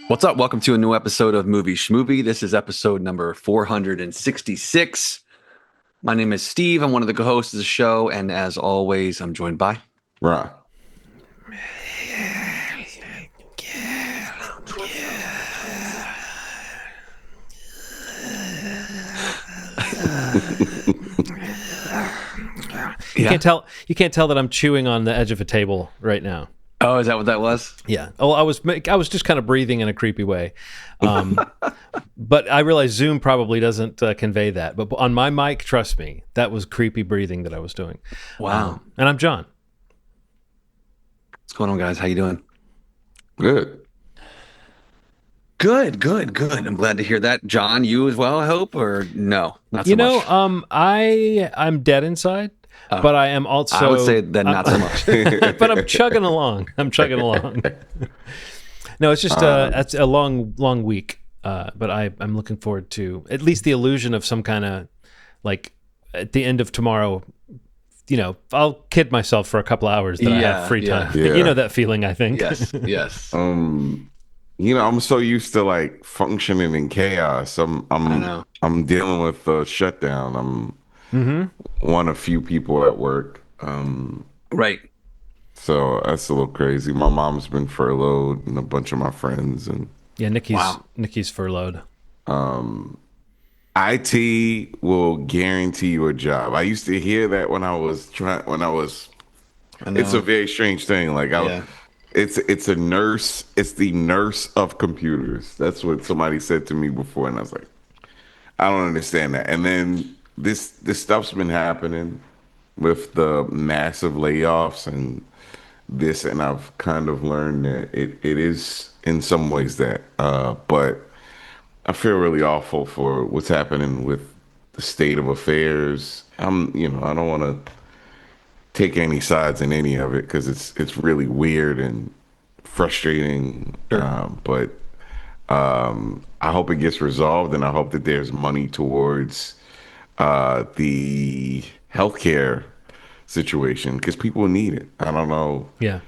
What's up? Welcome to a new episode of Schmovie. This is episode number 466. My name is Steve. I'm one of the co-hosts of the show, and as always, I'm joined by Ron. You can't tell that I'm chewing on the edge of a table right now. Oh, is that what that was? Yeah. Oh, I was just kind of breathing in a creepy way, but I realize Zoom probably doesn't convey that. But on my mic, trust me, that was creepy breathing that I was doing. Wow. And I'm John. What's going on, guys? How you doing? Good. Good. I'm glad to hear that. John, you as well, I hope, or no? Not so much. I'm dead inside. But I am also... I would say that not so much. But I'm chugging along. No, it's just it's a long week. But I'm looking forward to at least the illusion of some kind of, like, at the end of tomorrow, I'll kid myself for a couple hours that I have free time. Yeah. You know that feeling, I think. Yes. I'm so used to like functioning in chaos. I'm dealing with a shutdown. I'm one of few people at work. Right. So that's a little crazy. My mom's been furloughed and a bunch of my friends and Nikki's furloughed. IT will guarantee you a job. I used to hear that it's a very strange thing. Like it's a nurse. It's the nurse of computers. That's what somebody said to me before, and I was like, I don't understand that. And then this stuff's been happening with the massive layoffs and this, and I've kind of learned that it is in some ways that, but I feel really awful for what's happening with the state of affairs. I don't want to take any sides in any of it because it's really weird and frustrating. Sure. But I hope it gets resolved, and I hope that there's money towards the healthcare situation because people need it. I don't know. Yeah.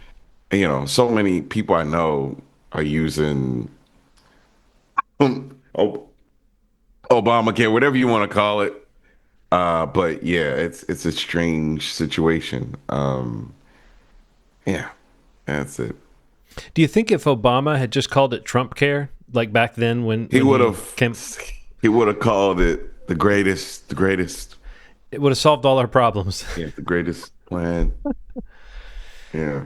So many people I know are using Obamacare, whatever you want to call it. But yeah, it's a strange situation. Yeah, that's it. Do you think if Obama had just called it Trump Care, like back then when he would have called it the greatest, it would have solved all our problems? Yeah, the greatest plan. Yeah.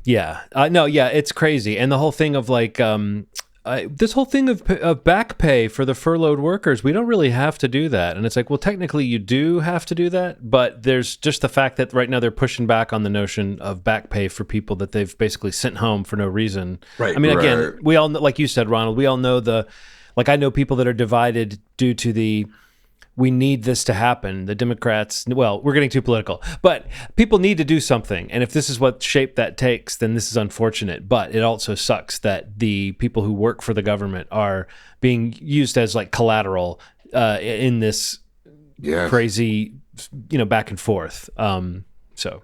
It's crazy. And the whole thing of like, this whole thing of back pay for the furloughed workers, we don't really have to do that. And it's like, well, technically you do have to do that, but there's just the fact that right now they're pushing back on the notion of back pay for people that they've basically sent home for no reason. Right. I mean, again, we all know, like you said, Ronald, we all know I know people that are divided due to we need this to happen. The Democrats, well, we're getting too political, but people need to do something. And if this is what shape that takes, then this is unfortunate. But it also sucks that the people who work for the government are being used as like collateral in this crazy, back and forth. So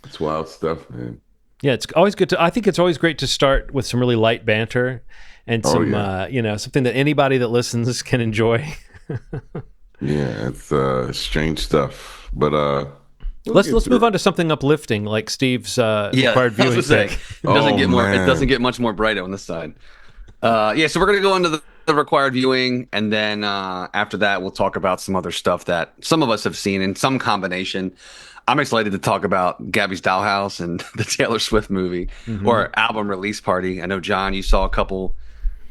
it's wild stuff, man. Yeah, it's always good I think it's always great to start with some really light banter and some, something that anybody that listens can enjoy. Yeah, it's strange stuff, but let's move on to something uplifting, like Steve's required viewing pick. It doesn't get much more bright on this side. So we're gonna go into the required viewing, and then after that we'll talk about some other stuff that some of us have seen in some combination. I'm excited to talk about Gabby's Dollhouse and the Taylor Swift movie or album release party. I know, John, you saw a couple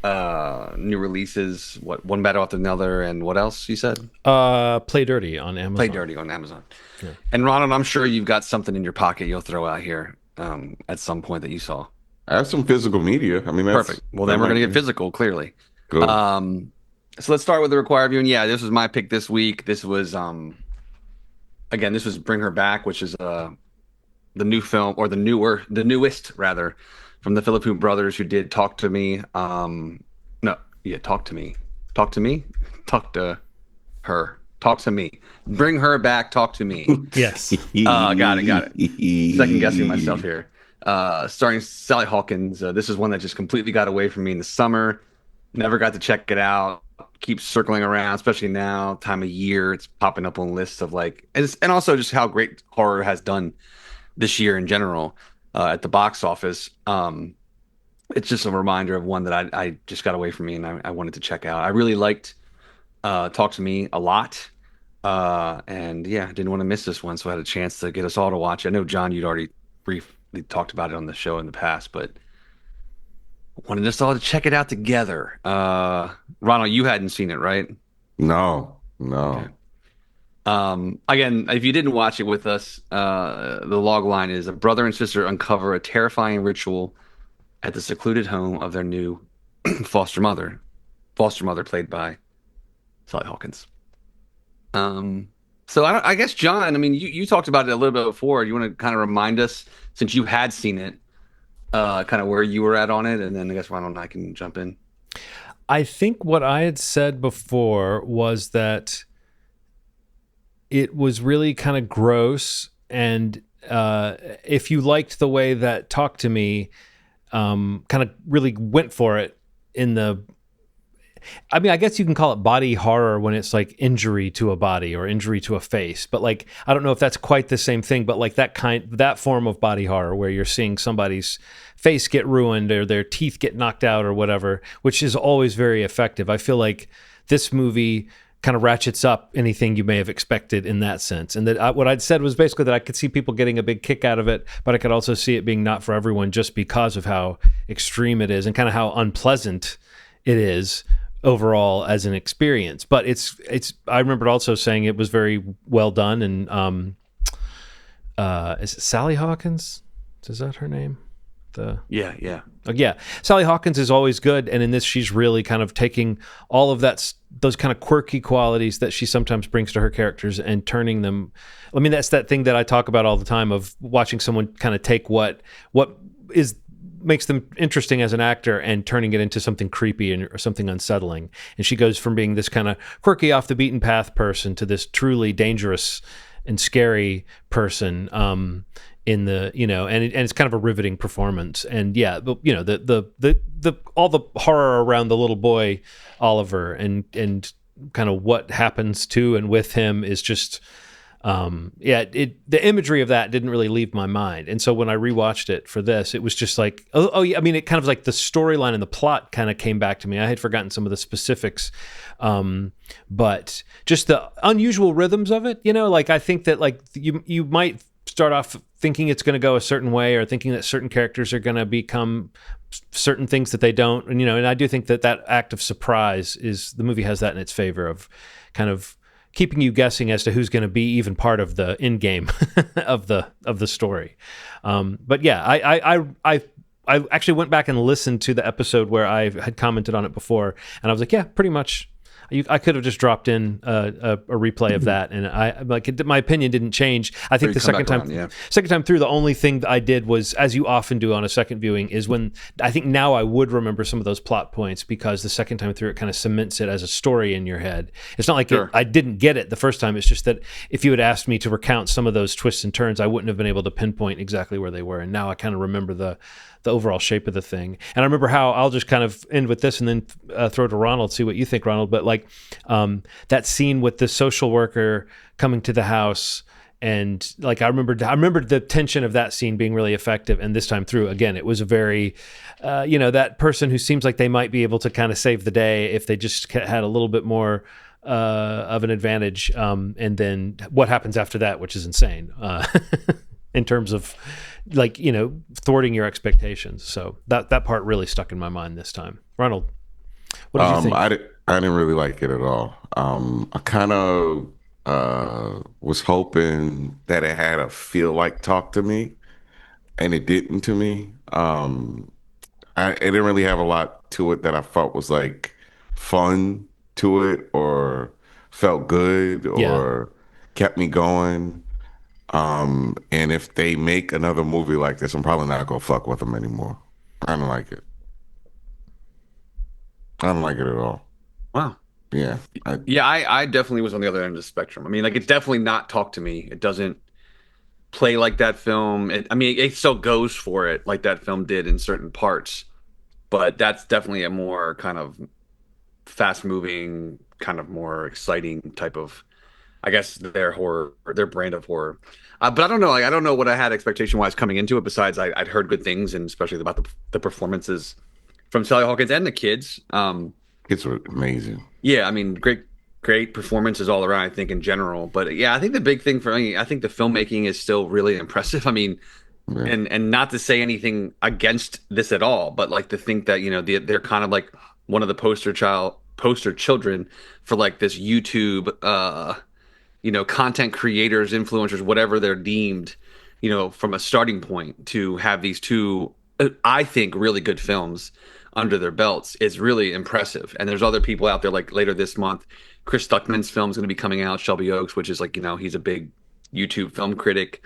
new releases, one better after another, and what else you said? Play Dirty on Amazon. Yeah. And Ronald, I'm sure you've got something in your pocket you'll throw out here at some point that you saw. I have some physical media. I mean, that's perfect. Well, then we're gonna get physical, clearly. Good. So let's start with the required viewing. Yeah, this was my pick this week. This was this was Bring Her Back, which is the new film, or the newest rather, from the Philippine brothers who did Talk to Me. Talk to Me. Talk to Me? Talk to Her. Talk to Me. Bring Her Back, Talk to Me. Yes. Got it. Second guessing myself here. starring Sally Hawkins. This is one that just completely got away from me in the summer. Never got to check it out. Keeps circling around, especially now, time of year. It's popping up on lists of like, and also just how great horror has done this year in general at the box office. It's just a reminder of one that I just got away from me and I wanted to check out. I really liked Talk to Me a lot. And yeah, I didn't want to miss this one, so I had a chance to get us all to watch. I know, John, you'd already briefly talked about it on the show in the past, but wanted us all to check it out together. Ronald, you hadn't seen it, right? No, Okay. no. Again, if you didn't watch it with us, the log line is a brother and sister uncover a terrifying ritual at the secluded home of their new foster mother. Foster mother played by Sally Hawkins. Um, so I guess John, I mean, you talked about it a little bit before. You want to kind of remind us, since you had seen it, kind of where you were at on it, and then I guess Ronald and I can jump in. I think what I had said before was that it was really kind of gross, and if you liked the way that Talk to Me kind of really went for it in the, I mean, I guess you can call it body horror when it's like injury to a body or injury to a face, but like I don't know if that's quite the same thing, but like that form of body horror where you're seeing somebody's face get ruined or their teeth get knocked out or whatever, which is always very effective. I feel like this movie kind of ratchets up anything you may have expected in that sense. And that what I'd said was basically that I could see people getting a big kick out of it, but I could also see it being not for everyone just because of how extreme it is and kind of how unpleasant it is overall as an experience. But it's I remembered also saying it was very well done. And is it Sally Hawkins? Is that her name? Yeah. Yeah, Sally Hawkins is always good, and in this, she's really kind of taking all of those kind of quirky qualities that she sometimes brings to her characters and turning them. I mean, that's that thing that I talk about all the time of watching someone kind of take what makes them interesting as an actor and turning it into something creepy or something unsettling. And she goes from being this kind of quirky, off the beaten path person to this truly dangerous and scary person. In the, and it's kind of a riveting performance. And yeah, the all the horror around the little boy Oliver and kind of what happens to and with him is just the imagery of that didn't really leave my mind. And so when I rewatched it for this, it was just like, oh yeah, I mean, it kind of like the storyline and the plot kind of came back to me. I had forgotten some of the specifics, but just the unusual rhythms of it, like I think that like you might start off thinking it's going to go a certain way or thinking that certain characters are going to become certain things that they don't. And, and I do think that act of surprise the movie has that in its favor of kind of keeping you guessing as to who's going to be even part of the end game of the story. But yeah, I actually went back and listened to the episode where I had commented on it before, and I was like, yeah, pretty much. I could have just dropped in a replay of that, and my opinion didn't change. I think the second time through, the only thing that I did was, as you often do on a second viewing, is when I think now I would remember some of those plot points because the second time through it kind of cements it as a story in your head. It's not like I didn't get it the first time. It's just that if you had asked me to recount some of those twists and turns, I wouldn't have been able to pinpoint exactly where they were. And now I kind of remember the overall shape of the thing. And I remember how I'll just kind of end with this and then throw to Ronald, see what you think, Ronald. But like that scene with the social worker coming to the house, and like I remembered the tension of that scene being really effective. And this time through, again, it was a very, that person who seems like they might be able to kind of save the day if they just had a little bit more of an advantage. And then what happens after that, which is insane. In terms of like, thwarting your expectations. So that part really stuck in my mind this time. Ronald, what did you think? I didn't really like it at all. I kind of was hoping that it had a feel like Talk to Me, and it didn't to me. It didn't really have a lot to it that I felt was like fun to it or felt good or kept me going. And if they make another movie like this, I'm probably not gonna fuck with them anymore. I don't like it. I don't like it at all. Wow. Yeah. I definitely was on the other end of the spectrum. I mean, like, it's definitely not Talk to Me. It doesn't play like that film. I mean, it still goes for it like that film did in certain parts, but that's definitely a more kind of fast moving, kind of more exciting type of, I guess, their horror, or their brand of horror. But I don't know. Like, I don't know what I had expectation wise coming into it. Besides, I'd heard good things, and especially about the performances from Sally Hawkins and the kids. It's amazing. Yeah, I mean, great performances all around, I think, in general. But yeah, I think the big thing for me, I think the filmmaking is still really impressive. I mean, Yeah. and not to say anything against this at all, but like to think that, they're kind of like one of the poster children for like this YouTube content creators, influencers, whatever they're deemed, from a starting point to have these two, I think, really good films under their belts is really impressive. And there's other people out there, like later this month, Chris Stuckman's film is going to be coming out, Shelby Oaks, which is like, he's a big YouTube film critic.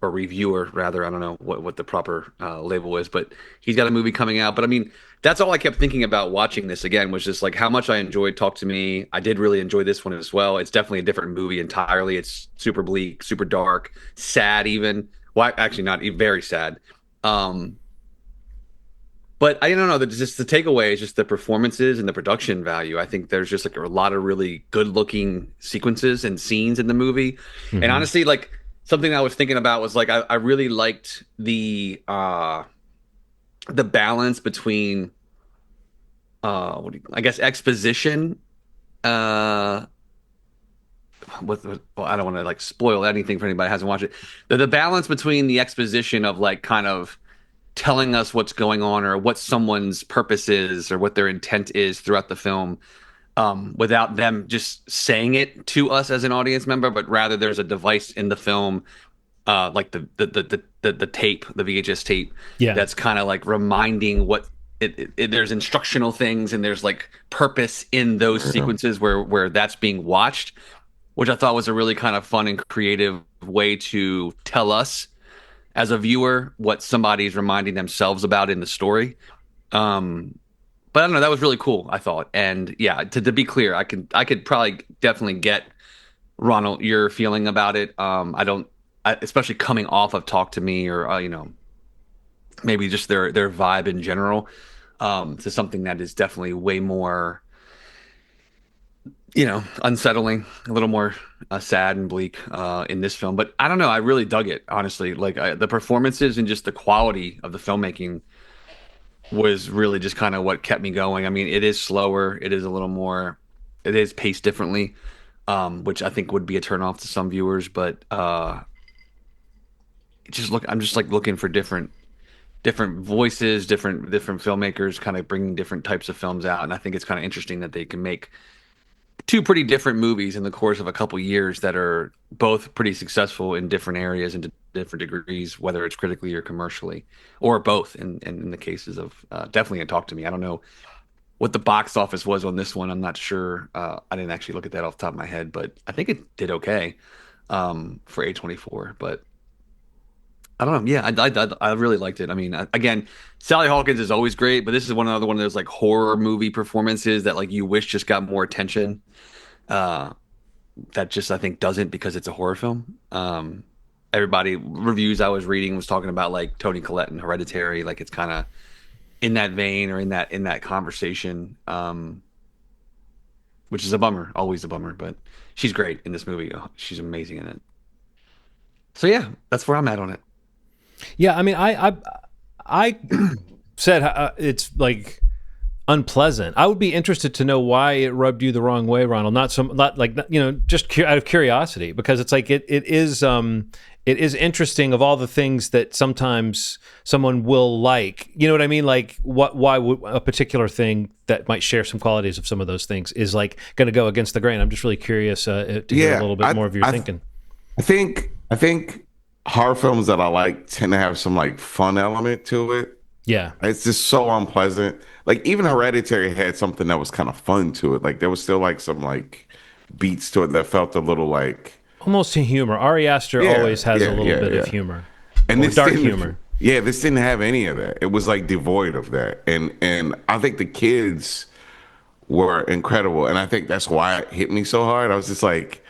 Or reviewer rather. I don't know what the proper label is, but he's got a movie coming out. But I mean, that's all I kept thinking about watching this again, was just like how much I enjoyed Talk to Me. I did really enjoy this one as well. It's definitely a different movie entirely. It's super bleak, super dark, sad even. Well, actually not very sad. But I don't know, just the takeaway is just the performances and the production value. I think there's just like a lot of really good looking sequences and scenes in the movie. And Mm-hmm. honestly, like something I was thinking about was like I really liked the balance between I guess exposition uh well, I don't want to like spoil anything for anybody who hasn't watched it. The balance between the exposition of like kind of telling us what's going on or what someone's purpose is or what their intent is throughout the film, without them just saying it to us as an audience member, but rather there's a device in the film, like the tape, the VHS tape, Yeah. that's kind of like reminding what there's instructional things and there's like purpose in those Yeah. sequences where that's being watched, which I thought was a really kind of fun and creative way to tell us as a viewer what somebody's reminding themselves about in the story. But I don't know, that was really cool, I thought. And yeah, to be clear, I could probably definitely get Ronald your feeling about it. Especially coming off of Talk to Me, or maybe just their vibe in general, to something that is definitely way more unsettling, a little more sad and bleak in this film. But I don't know, I really dug it, honestly. Like the performances and just the quality of the filmmaking was really just kind of what kept me going. I mean, it is slower, it is a little more, it is paced differently, which I think would be a turnoff to some viewers. But I'm just like looking for different voices, different filmmakers, kind of bringing different types of films out, and I think it's kind of interesting that they can make two pretty different movies in the course of a couple years that are both pretty successful in different areas and to different degrees, whether it's critically or commercially, or both. In the cases of definitely, Talk to Me. I don't know what the box office was on this one. I'm not sure. I didn't actually look at that off the top of my head, but I think it did okay for A24. But I don't know. Yeah, I really liked it. I mean, again, Sally Hawkins is always great, but this is another one of those like horror movie performances that like you wish just got more attention. Uh, that just I think doesn't, because it's a horror film. Everybody reviews I was reading was talking about like Toni Collette and Hereditary, like it's kind of in that vein or in that conversation, which is a bummer, always a bummer. But she's great in this movie. Oh, she's amazing in it. So yeah, that's where I'm at on it. Yeah, I mean, I said it's like unpleasant. I would be interested to know why it rubbed you the wrong way, Ronald. Not like just out of curiosity, because it's like it is interesting of all the things that sometimes someone will like. You know what I mean? Like why would a particular thing that might share some qualities of some of those things is like going to go against the grain? I'm just really curious to hear a little bit more of your thinking. I think horror films that I like tend to have some like fun element to it. Yeah. It's just so unpleasant. Like even Hereditary had something that was kind of fun to it. Like there was still like some like beats to it that felt a little like Almost to humor. Ari Aster always has a little bit of humor, and or dark humor. Yeah, this didn't have any of that. It was like devoid of that. And I think the kids were incredible. And I think that's why it hit me so hard. I was just like,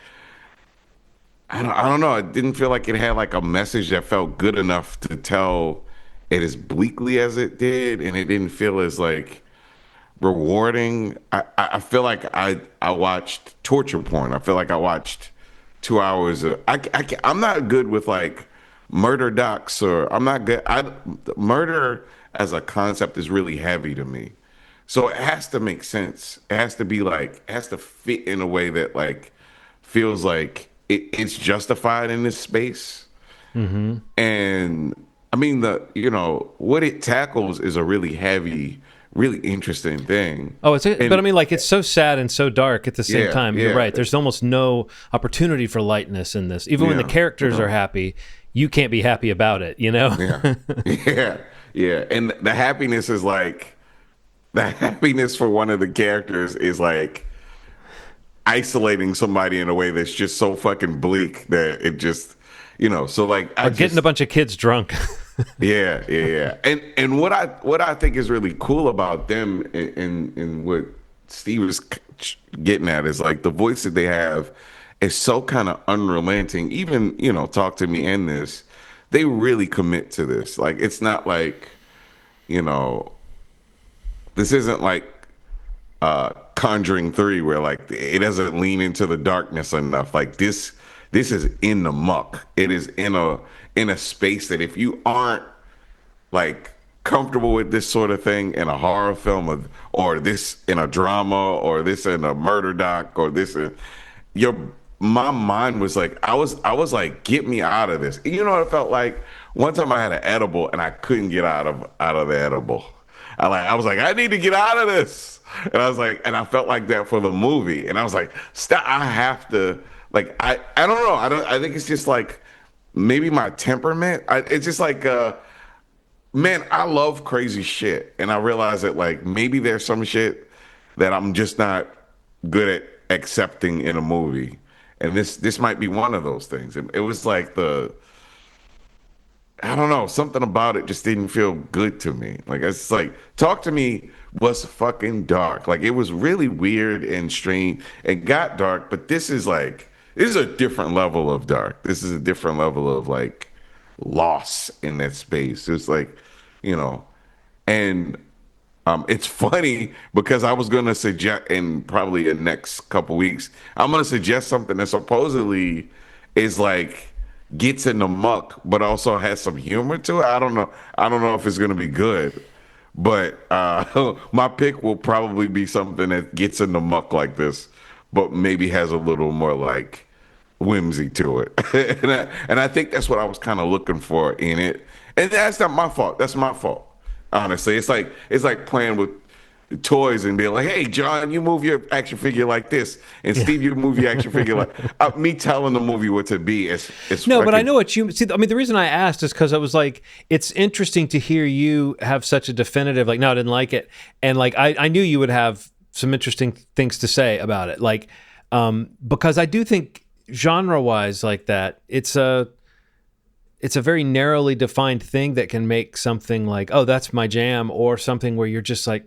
I don't know. It didn't feel like it had like a message that felt good enough to tell it as bleakly as it did, and it didn't feel as like rewarding. I feel like I watched torture porn. I feel like I watched 2 hours of. I'm not good with like murder docs, or I'm not good. Murder as a concept is really heavy to me, so it has to make sense. It has to be like it has to fit in a way that like feels like it's justified in this space. And I mean what it tackles is a really heavy, really interesting thing. Oh, but I mean, like, it's so sad and so dark at the same Yeah, time. You're yeah. right. There's almost no opportunity for lightness in this. Even when the Yeah, characters are happy, you can't be happy about it, you know? Yeah, yeah, yeah. And the happiness is like the happiness for one of the characters is like isolating somebody in a way that's just so fucking bleak that it just so like Or getting a bunch of kids drunk. yeah. And what I think is really cool about them and what Steve was getting at is like the voice that they have is so kind of unrelenting. Even, Talk to Me in this, they really commit to this. Like it's not like, this isn't like Conjuring 3 where like it doesn't lean into the darkness enough. Like this is in the muck. It is in a space that if you aren't like comfortable with this sort of thing in a horror film or this in a drama or this in a murder doc or this my mind was like I was like, get me out of this. You know what it felt like? One time I had an edible and I couldn't get out of the edible. I was like, I need to get out of this. And I was like, and I felt like that for the movie. And I was like, stop, I have to, like, I don't know. I think it's just like maybe my temperament. It's just like, man, I love crazy shit. And I realize that like maybe there's some shit that I'm just not good at accepting in a movie. And this might be one of those things. It was like I don't know, something about it just didn't feel good to me. Like it's like Talk to Me was fucking dark. Like it was really weird and strange. It got dark, but this is a different level of dark. This is a different level of like loss in that space. It's like, and it's funny because I was gonna suggest in probably the next couple weeks, I'm gonna suggest something that supposedly is like gets in the muck, but also has some humor to it. I don't know if it's gonna be good, but my pick will probably be something that gets in the muck like this, but maybe has a little more like whimsy to it. and I think that's what I was kind of looking for in it. And that's not my fault. That's my fault. Honestly, it's like playing with toys and being like, "Hey, John, you move your action figure like this, and Steve, you move your action figure like." Me telling the movie what to be is no, but I know what you see. I mean, the reason I asked is because I was like, it's interesting to hear you have such a definitive like, no, I didn't like it, and like I knew you would have some interesting things to say about it, like because I do think genre-wise like that, it's a very narrowly defined thing that can make something like, oh, that's my jam, or something where you're just like,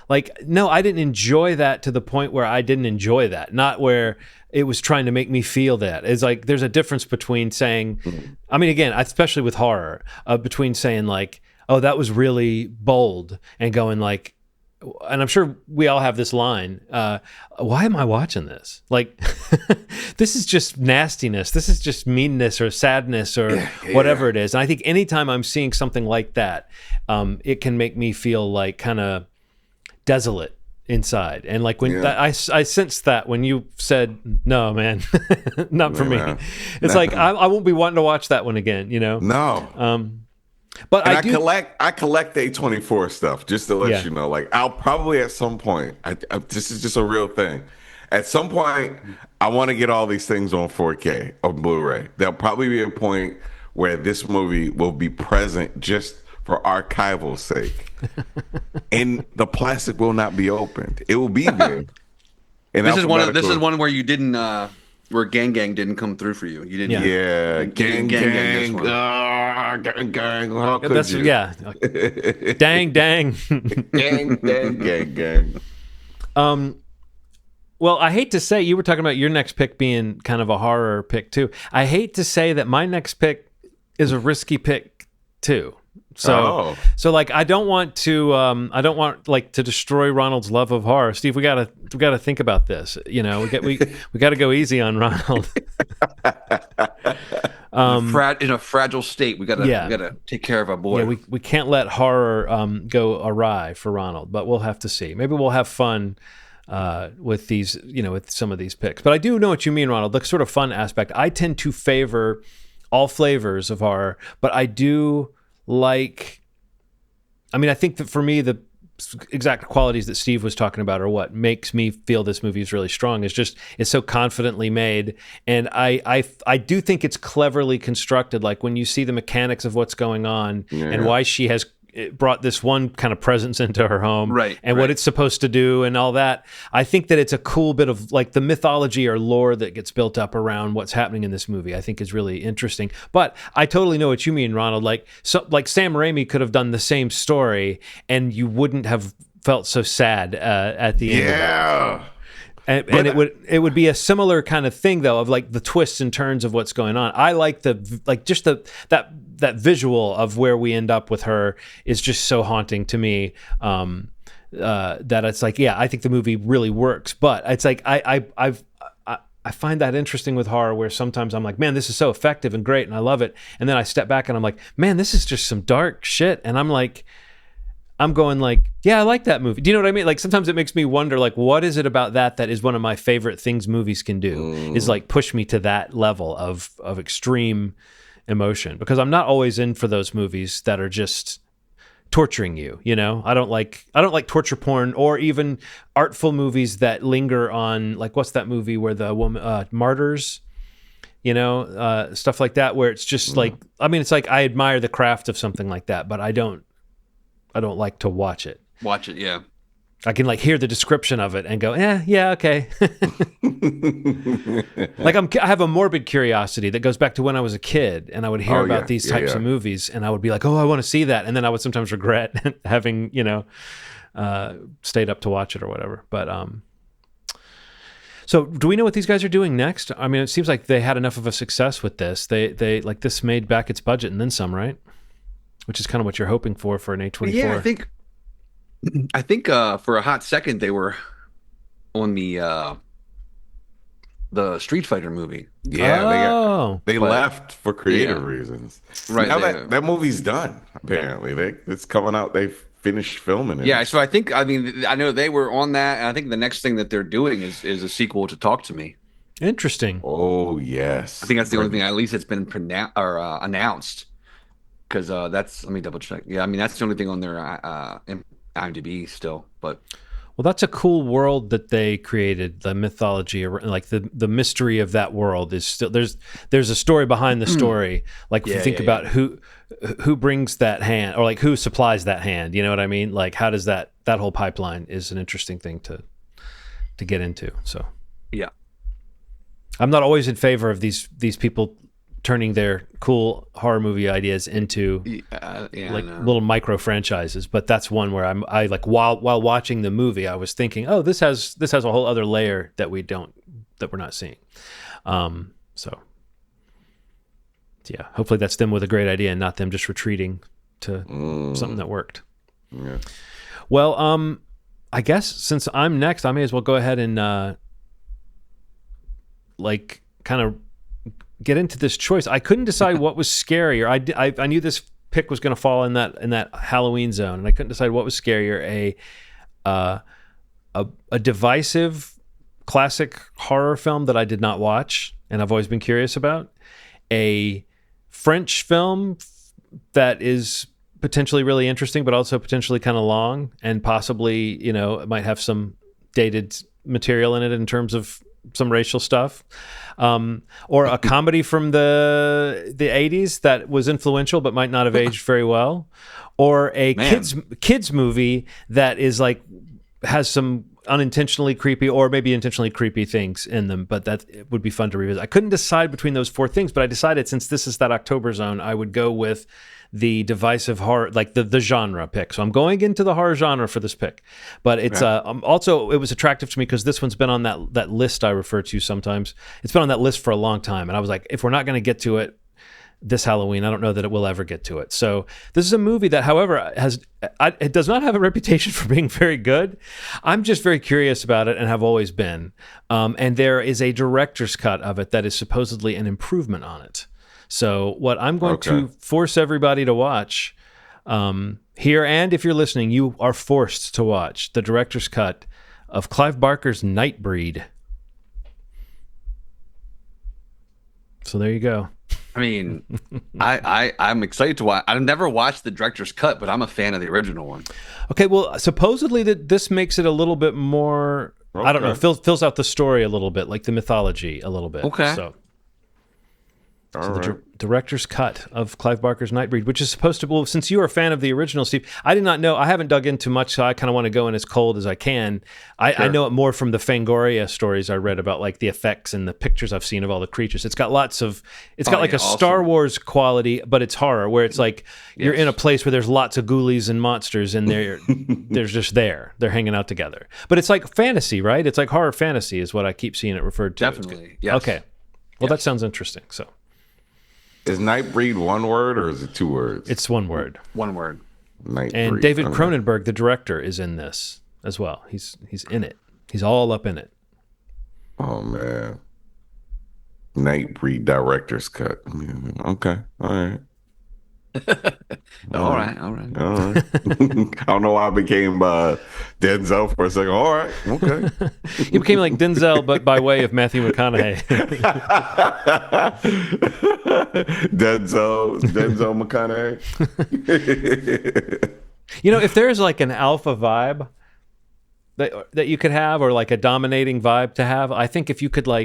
like, no, I didn't enjoy that to the point where I didn't enjoy that. Not where it was trying to make me feel that. It's like, there's a difference between saying, I mean, again, especially with horror, between saying like, oh, that was really bold, and going like, and I'm sure we all have this line, why am I watching this? Like, this is just nastiness. This is just meanness or sadness or whatever it is. And I think anytime I'm seeing something like that, it can make me feel like kind of desolate inside. And like when I sensed that when you said, no, man, not for me. It's like, I won't be wanting to watch that one again, No. But and I collect A24 stuff just to let you know. Like I'll probably at some point. This is just a real thing. At some point, I want to get all these things on 4K or Blu-ray. There'll probably be a point where this movie will be present just for archival sake, and the plastic will not be opened. It will be there. And this is one where you didn't. Where Gang didn't come through for you. You didn't. Yeah. Gang. Gang. How could you? Yeah. Dang. Gang. Well, I hate to say, you were talking about your next pick being kind of a horror pick too. I hate to say that my next pick is a risky pick too. So like I don't want like to destroy Ronald's love of horror. Steve, we gotta think about this. You know, we gotta go easy on Ronald. In a fragile state, we gotta take care of our boy. Yeah, we can't let horror go awry for Ronald, but we'll have to see. Maybe we'll have fun with these, with some of these picks. But I do know what you mean, Ronald. The sort of fun aspect. I tend to favor all flavors of horror, but I do like. I mean, I think that for me, the exact qualities that Steve was talking about are what makes me feel this movie is really strong. It's so confidently made, and I do think it's cleverly constructed. Like when you see the mechanics of what's going on and why she has brought this one kind of presence into her home, right, and what it's supposed to do and all that. I think that it's a cool bit of like the mythology or lore that gets built up around what's happening in this movie. I think is really interesting. But I totally know what you mean, Ronald. Like Sam Raimi could have done the same story, and you wouldn't have felt so sad at the end. Yeah. And it would be a similar kind of thing though, of like the twists and turns of what's going on. I like that visual of where we end up with her is just so haunting to me, that it's like, yeah, I think the movie really works. But it's like I find that interesting with horror, where sometimes I'm like, man, this is so effective and great, and I love it, and then I step back and I'm like, man, this is just some dark shit, and I'm going like, yeah, I like that movie. Do you know what I mean? Like sometimes it makes me wonder, like, what is it about that is one of my favorite things movies can do, is like push me to that level of extreme emotion, because I'm not always in for those movies that are just torturing you. I don't like torture porn, or even artful movies that linger on, like, what's that movie where the woman Martyrs, stuff like that, where it's just like, I mean, it's like I admire the craft of something like that, but I don't like to watch it. Yeah. I can like hear the description of it and go, yeah, okay. Like I have a morbid curiosity that goes back to when I was a kid, and I would hear about these types of movies, and I would be like, oh, I want to see that, and then I would sometimes regret having stayed up to watch it or whatever. But so do we know what these guys are doing next? I mean, it seems like they had enough of a success with this. They like this made back its budget and then some, right? Which is kind of what you're hoping for an A24. Yeah, I think for a hot second they were on the Street Fighter movie. Yeah, they left for creative reasons. Right now that movie's done. Apparently, it's coming out. They finished filming it. Yeah, so I know they were on that, and I think the next thing that they're doing is a sequel to Talk to Me. Interesting. Oh yes, I think that's the only thing at least that's been announced. Because let me double check. Yeah, I mean that's the only thing on their IMDb still. But well, that's a cool world that they created. The mythology, like the mystery of that world is still there's a story behind the story. Like if you think about who brings that hand, or like who supplies that hand. You know what I mean? Like how does that whole pipeline is an interesting thing to get into. So yeah, I'm not always in favor of these people turning their cool horror movie ideas into little micro franchises, but that's one where I like while watching the movie I was thinking, oh, this has a whole other layer that we're not seeing. So yeah, hopefully that's them with a great idea and not them just retreating to something that worked. Yeah. Well, I guess since I'm next, I may as well go ahead and kind of get into this choice. I couldn't decide what was scarier. I knew this pick was going to fall in that Halloween zone, and I couldn't decide what was scarier: a divisive classic horror film that I did not watch and I've always been curious about, a French film that is potentially really interesting but also potentially kind of long and possibly it might have some dated material in it in terms of some racial stuff, or a comedy from the 80s that was influential but might not have aged very well, or a kids movie that is like has some unintentionally creepy or maybe intentionally creepy things in them, but that it would be fun to revisit. I couldn't decide between those 4 things, but I decided since this is that October zone, I would go with the divisive horror, like the genre pick. So I'm going into the horror genre for this pick, but it's also it was attractive to me because this one's been on that list I refer to sometimes. It's been on that list for a long time, and I was like, if we're not going to get to it this Halloween, I don't know that it will ever get to it. So this is a movie that, however, it does not have a reputation for being very good. I'm just very curious about it and have always been. And there is a director's cut of it that is supposedly an improvement on it. So what I'm going to force everybody to watch here, and if you're listening, you are forced to watch the director's cut of Clive Barker's Nightbreed. So there you go. I mean, I'm excited to watch. I've never watched the director's cut, but I'm a fan of the original one. Okay, well, supposedly this makes it a little bit more. I don't know. Fills out the story a little bit, like the mythology a little bit. Okay. So the director's cut of Clive Barker's Nightbreed, which is supposed to. Well, since you are a fan of the original, Steve, I did not know. I haven't dug into much, so I kind of want to go in as cold as I can. I know it more from the Fangoria stories I read about, like the effects and the pictures I've seen of all the creatures. It's got lots of. It's got like a awesome Star Wars quality, but it's horror, where it's like you're in a place where there's lots of ghoulies and monsters, and they're just there. They're hanging out together. But it's like fantasy, right? It's like horror fantasy, is what I keep seeing it referred to. Definitely. Yes. Okay. Well, that sounds interesting. So. Is Nightbreed one word or is it 2 words? It's 1 word. 1 word. Nightbreed. And David Cronenberg, the director, is in this as well. He's in it. He's all up in it. Oh man. Nightbreed director's cut. Okay. All right. All right. I don't know why I became Denzel for a second. All right. Okay. He became like Denzel, but by way of Matthew McConaughey. Denzel McConaughey. You know, if there's like an alpha vibe that you could have, or like a dominating vibe to have, I think if you could be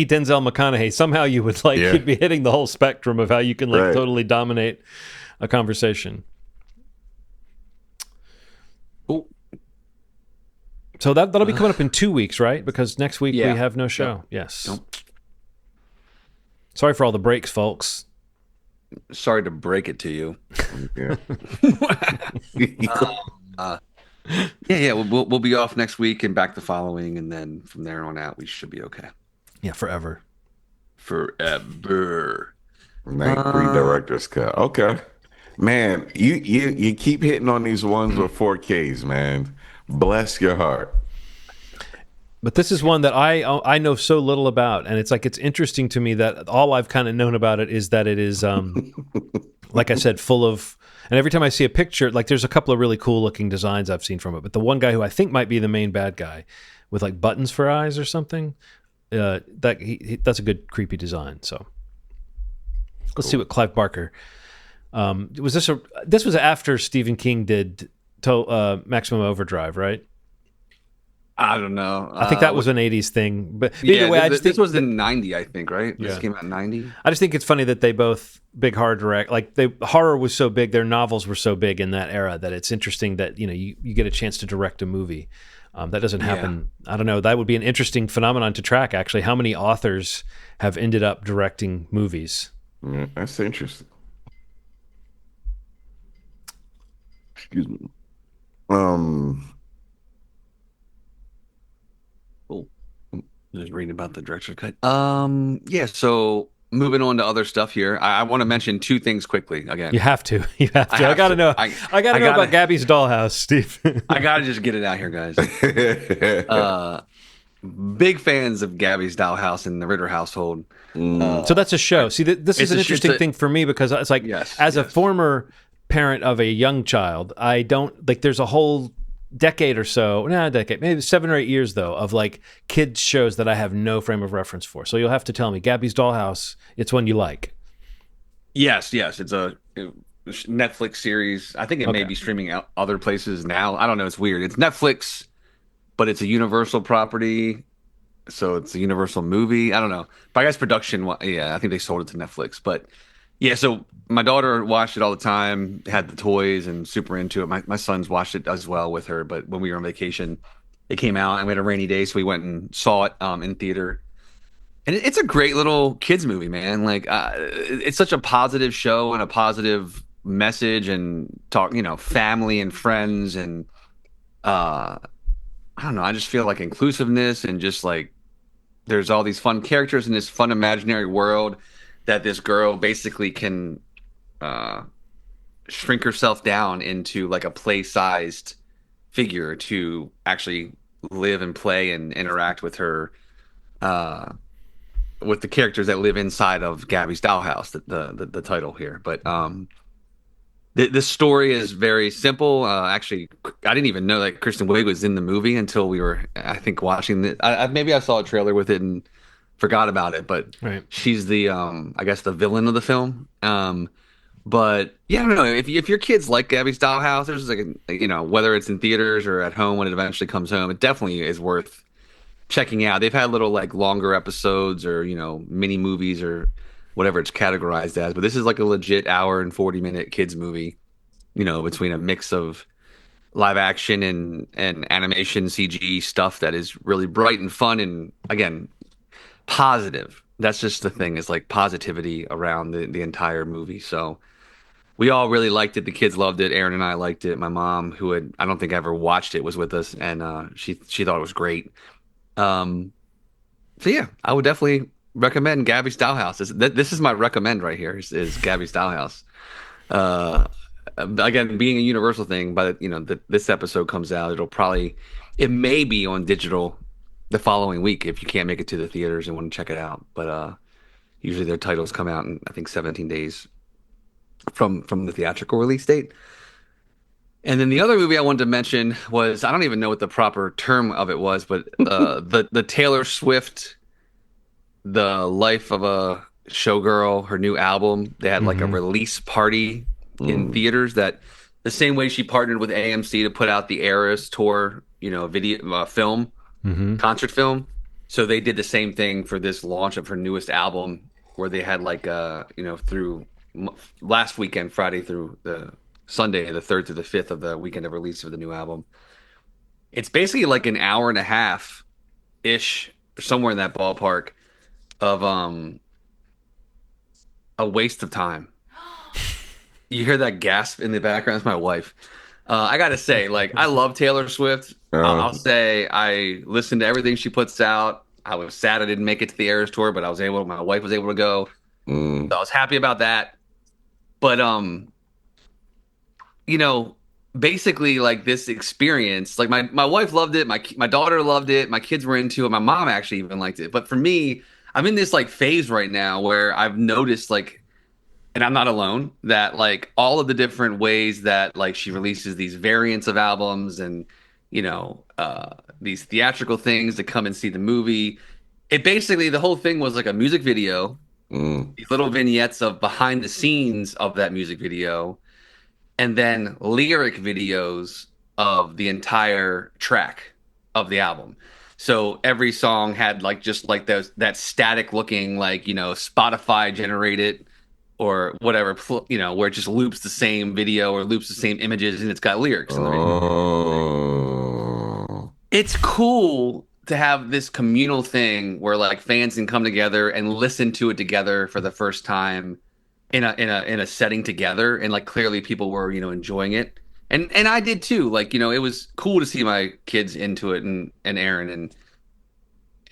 Denzel McConaughey, somehow you would you'd be hitting the whole spectrum of how you can totally dominate a conversation. Ooh. So that'll be coming up in 2 weeks, right? Because next week we have no show. Yep. Yes. Nope. Sorry for all the breaks, folks. Sorry to break it to you. Yeah. We'll be off next week and back the following, and then from there on out we should be okay. Yeah, forever. Forever. Nightbreed director's cut. Okay. Man, you keep hitting on these ones with 4Ks, man. Bless your heart. But this is one that I know so little about, and it's interesting to me that all I've kind of known about it is that it is, like I said, full of. And every time I see a picture, like there's a couple of really cool looking designs I've seen from it. But the one guy who I think might be the main bad guy, with like buttons for eyes or something, that's a good creepy design. So let's see what Clive Barker. This was after Stephen King did Maximum Overdrive, right? I don't know. I think that was an 80s thing. But either way, I just think this was in 90, I think, right? Yeah. This came out in 90. I just think it's funny that they both big horror direct. Like horror was so big, their novels were so big in that era that it's interesting that you get a chance to direct a movie. That doesn't happen. Yeah. I don't know. That would be an interesting phenomenon to track, actually. How many authors have ended up directing movies? Yeah, that's interesting. Excuse me. Just reading about the director's cut. So moving on to other stuff here. I want to mention 2 things quickly again. You have to. I gotta know. I gotta know about Gabby's Dollhouse, Steve. I gotta just get it out here, guys. Big fans of Gabby's Dollhouse and the Ritter household. So that's a show. See, this is an interesting thing for me because it's like, as a former parent of a young child, I don't like. There's a whole decade or so, maybe 7 or 8 years though, of like kids shows that I have no frame of reference for. So you'll have to tell me, Gabby's Dollhouse, it's one you like. Yes. It's a Netflix series. I think it may be streaming out other places now. I don't know. It's weird. It's Netflix, but it's a Universal property. So it's a Universal movie. I don't know. But I guess production, I think they sold it to Netflix. But Yeah, so my daughter watched it all the time, had the toys and super into it. My sons watched it as well with her, but when we were on vacation, it came out and we had a rainy day, so we went and saw it in theater. And it's a great little kids movie, man. Like it's such a positive show and a positive message and talk, family and friends and uh I don't know, I just feel like inclusiveness and just like there's all these fun characters in this fun imaginary world that this girl basically can uh shrink herself down into like a play-sized figure to actually live and play and interact with her uh with the characters that live inside of Gabby's Dollhouse, the title here. But the story is very simple. Actually, I didn't even know that Kristen Wiig was in the movie until we were, I think, watching the. Maybe I saw a trailer with it and forgot about it. But Right. she's the, I guess, the villain of the film. But yeah, I don't know if your kids like Gabby's Dollhouse, there's like whether it's in theaters or at home when it eventually comes home, it definitely is worth checking out. They've had little like longer episodes or mini movies or whatever it's categorized as, but this is like a legit hour and 40-minute kids movie. Between a mix of live action and animation CG stuff that is really bright and fun and again positive. That's just the thing is like positivity around the entire movie. So we all really liked it. The kids loved it. Aaron and I liked it. My mom, who had I don't think ever watched it, was with us, and she thought it was great. Um, so yeah, I would definitely recommend Gabby's Dollhouse. This is my recommend right here is Gabby's Dollhouse. Uh, Again, being a Universal thing, but this episode comes out, it may be on digital the following week if you can't make it to the theaters and want to check it out. But usually their titles come out in I think 17 days from the theatrical release date. And then the other movie I wanted to mention was I don't even know what the proper term of it was, but the Taylor Swift, The Life of a Showgirl, her new album. They had like a release party in theaters that the same way she partnered with AMC to put out the Eras tour, video film, concert film. So they did the same thing for this launch of her newest album, where they had like through last weekend, Friday through the Sunday, the 3rd to the 5th of the weekend of release of the new album. It's basically like an hour and a half ish, somewhere in that ballpark of a waste of time. You hear that gasp in the background? It's my wife. I gotta say, like, I love Taylor Swift. I'll say I listen to everything she puts out. I was sad I didn't make it to the Eras tour, but my wife was able to go. So I was happy about that. But basically like this experience, like my wife loved it, my daughter loved it, my kids were into it, my mom actually even liked it. But for me, I'm in this like phase right now where I've noticed like, and I'm not alone, that like all of the different ways that like she releases these variants of albums and these theatrical things to come and see the movie. It basically, the whole thing was like a music video, these little vignettes of behind the scenes of that music video, and then lyric videos of the entire track of the album. So every song had like just like that static looking like Spotify generated or whatever, where it just loops the same video or loops the same images and it's got lyrics in Oh. It's cool to have this communal thing where like fans can come together and listen to it together for the first time in a setting together, and like clearly people were enjoying it, and I did too. Like it was cool to see my kids into it and Aaron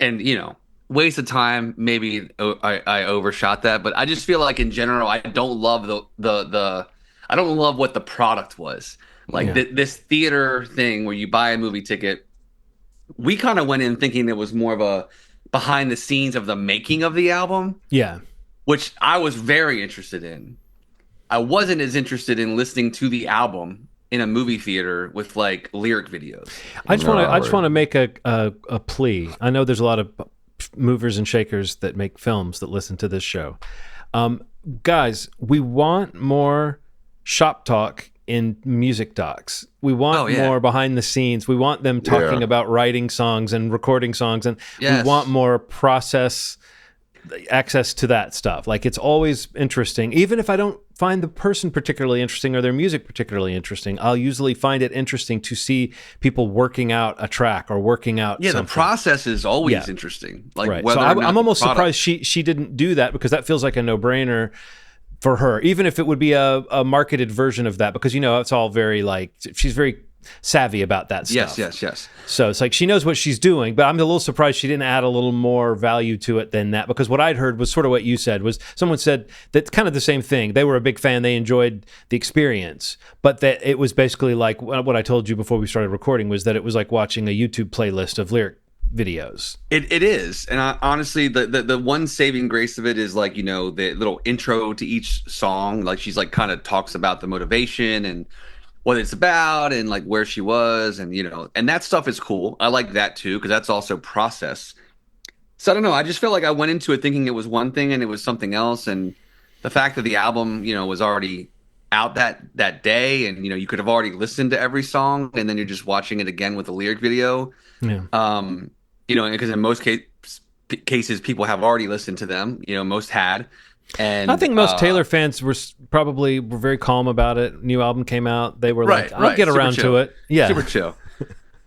and waste of time. Maybe I overshot that, but I just feel like in general I don't love the I don't love what the product was like. This theater thing where you buy a movie ticket. We kind of went in thinking it was more of a behind the scenes of the making of the album. Yeah. Which I was very interested in. I wasn't as interested in listening to the album in a movie theater with like lyric videos. I just want to make a plea. I know there's a lot of movers and shakers that make films that listen to this show. Guys, we want more shop talk in music docs. We want more behind the scenes. We want them talking about writing songs and recording songs, and we want more process access to that stuff. Like, it's always interesting. Even if I don't find the person particularly interesting or their music particularly interesting, I'll usually find it interesting to see people working out a track or working out something. The process is always interesting. Like, right. whether So or not I'm almost product... surprised she didn't do that, because that feels like a no-brainer for her, even if it would be a marketed version of that, because, you know, it's all very, like, she's very savvy about that stuff. Yes. So it's like she knows what she's doing, but I'm a little surprised she didn't add a little more value to it than that, because what I'd heard was sort of what you said, was someone said that kind of the same thing. They were a big fan. They enjoyed the experience, but that it was basically like what I told you before we started recording, was that it was like watching a YouTube playlist of lyric videos. It is. And honestly, the one saving grace of it is, like, you know, the little intro to each song. Like, she's like kind of talks about the motivation and what it's about and like where she was, and, you know, and that stuff is cool. I like that too, because that's also process. So I don't know. I just feel like I went into it thinking it was one thing and it was something else. And the fact that the album, you know, was already out that day, and, you know, you could have already listened to every song, and then you're just watching it again with a lyric video. Yeah. You know, because in most cases people have already listened to them. You know, most had. And I think most Taylor fans were very calm about it. New album came out, they were like, I'll get around to it. Yeah, super chill.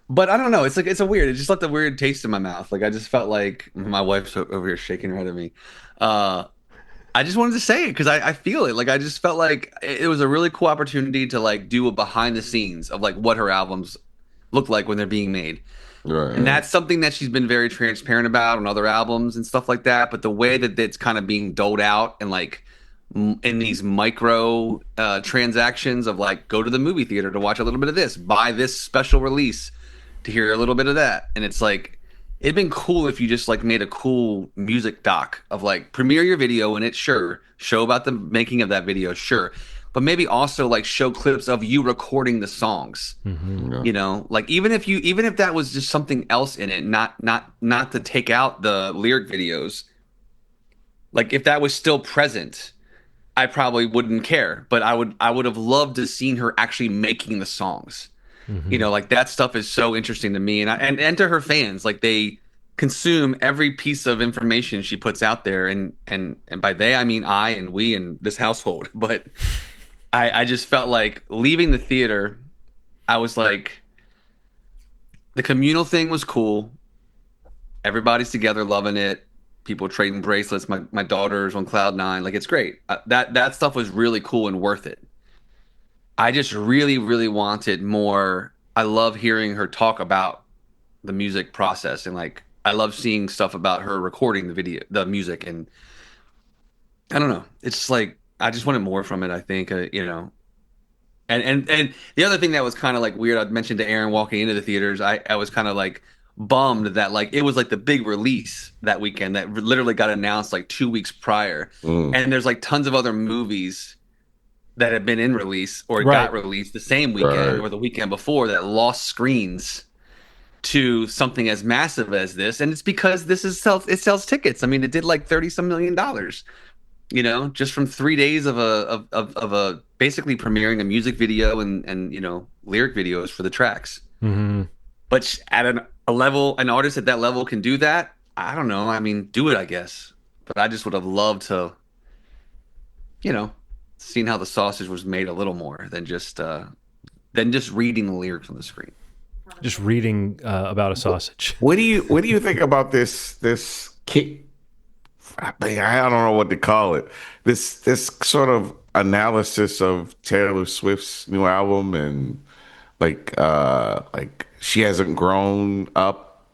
But I don't know. It's like, it's it just left a weird taste in my mouth. Like, I just felt like, my wife's over here shaking her head at me. I just wanted to say it because I feel it. Like, I just felt like it was a really cool opportunity to like do a behind the scenes of like what her albums look like when they're being made. Right. And that's something that she's been very transparent about on other albums and stuff like that. But the way that it's kind of being doled out, and like in these micro transactions of like, go to the movie theater to watch a little bit of this, buy this special release to hear a little bit of that. And it's like, it'd been cool if you just like made a cool music doc of like, premiere your video in it, sure, show about the making of that video, sure, but maybe also like show clips of you recording the songs. Mm-hmm. Yeah. You know, like, even if that was just something else in it, not to take out the lyric videos, like if that was still present, I probably wouldn't care, but I would have loved to seen her actually making the songs. Mm-hmm. You know, like, that stuff is so interesting to me, and to her fans. Like, they consume every piece of information she puts out there, and by they I mean I and we and this household. But I just felt like leaving the theater, I was like, the communal thing was cool. Everybody's together loving it. People trading bracelets. My daughter's on cloud nine. Like, it's great. That stuff was really cool and worth it. I just really, really wanted more. I love hearing her talk about the music process, and like, I love seeing stuff about her recording the music, and I don't know. It's just like, I just wanted more from it, I think, you know. And the other thing that was kind of like weird, I'd mentioned to Aaron walking into the theaters, I was kind of like bummed that like it was like the big release that weekend that literally got announced like 2 weeks prior. And there's like tons of other movies that had been in release or got released the same weekend or the weekend before that lost screens to something as massive as this. And it's because it sells tickets. I mean, it did like $30-some million. You know, just from 3 days of a basically premiering a music video and you know, lyric videos for the tracks. Mm-hmm. But at an artist at that level can do that. I don't know. I mean, do it, I guess. But I just would have loved to, you know, seen how the sausage was made a little more than just reading the lyrics on the screen. Just reading about a sausage. What do you think about this kick? I don't know what to call it. This sort of analysis of Taylor Swift's new album, and like she hasn't grown up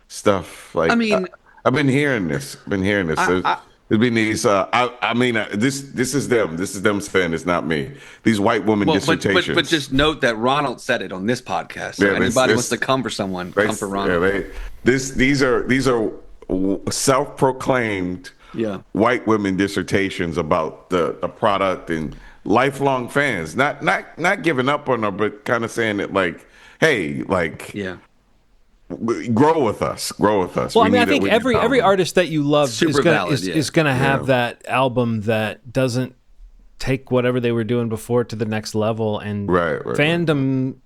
stuff. Like, I mean, I've been hearing this. There's been these. This is them. This is them saying it's not me. These white women dissertations. But just note that Ronald said it on this podcast. So anybody wants to come for someone, come for Ronald. These are self-proclaimed white women dissertations about the product, and lifelong fans, not giving up on her, but kind of saying that like, hey, like, grow with us. Well, I mean, I think every artist that you love is gonna have that album that doesn't take whatever they were doing before to the next level. And fandom,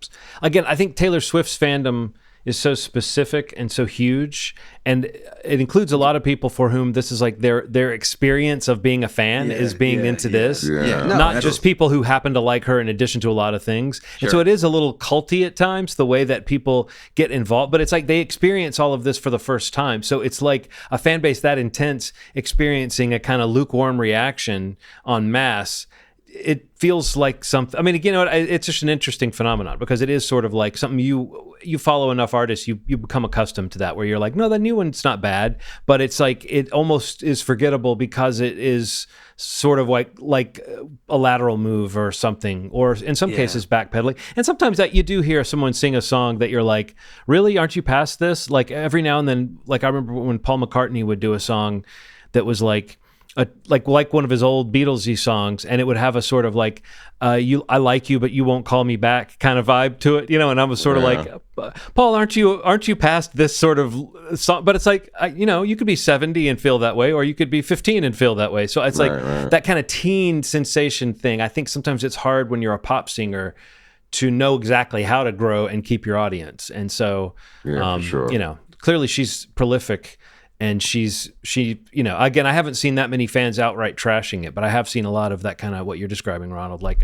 again, I think Taylor Swift's fandom is so specific and so huge, and it includes a lot of people for whom this is like their experience of being a fan is being into this. Yeah. No, Not just people who happen to like her in addition to a lot of things. And so it is a little culty at times, the way that people get involved, but it's like they experience all of this for the first time. So it's like a fan base that intense experiencing a kind of lukewarm reaction en masse. It feels like something. I mean, again, it's just an interesting phenomenon because it is sort of like something you follow enough artists, you become accustomed to that, where you're like, no, the new one's not bad, but it's like it almost is forgettable because it is sort of like a lateral move or something, or in some cases backpedaling. And sometimes that you do hear someone sing a song that you're like, really, aren't you past this? Like every now and then, like I remember when Paul McCartney would do a song that was like one of his old Beatlesy songs, and it would have a sort of like I like you but you won't call me back kind of vibe to it, and I was sort of like, Paul, aren't you past this sort of song? But it's like you could be 70 and feel that way, or you could be 15 and feel that way. So it's that kind of teen sensation thing. I think sometimes it's hard when you're a pop singer to know exactly how to grow and keep your audience. And so for sure. Clearly she's prolific. And she, again, I haven't seen that many fans outright trashing it, but I have seen a lot of that kind of what you're describing, Ronald, like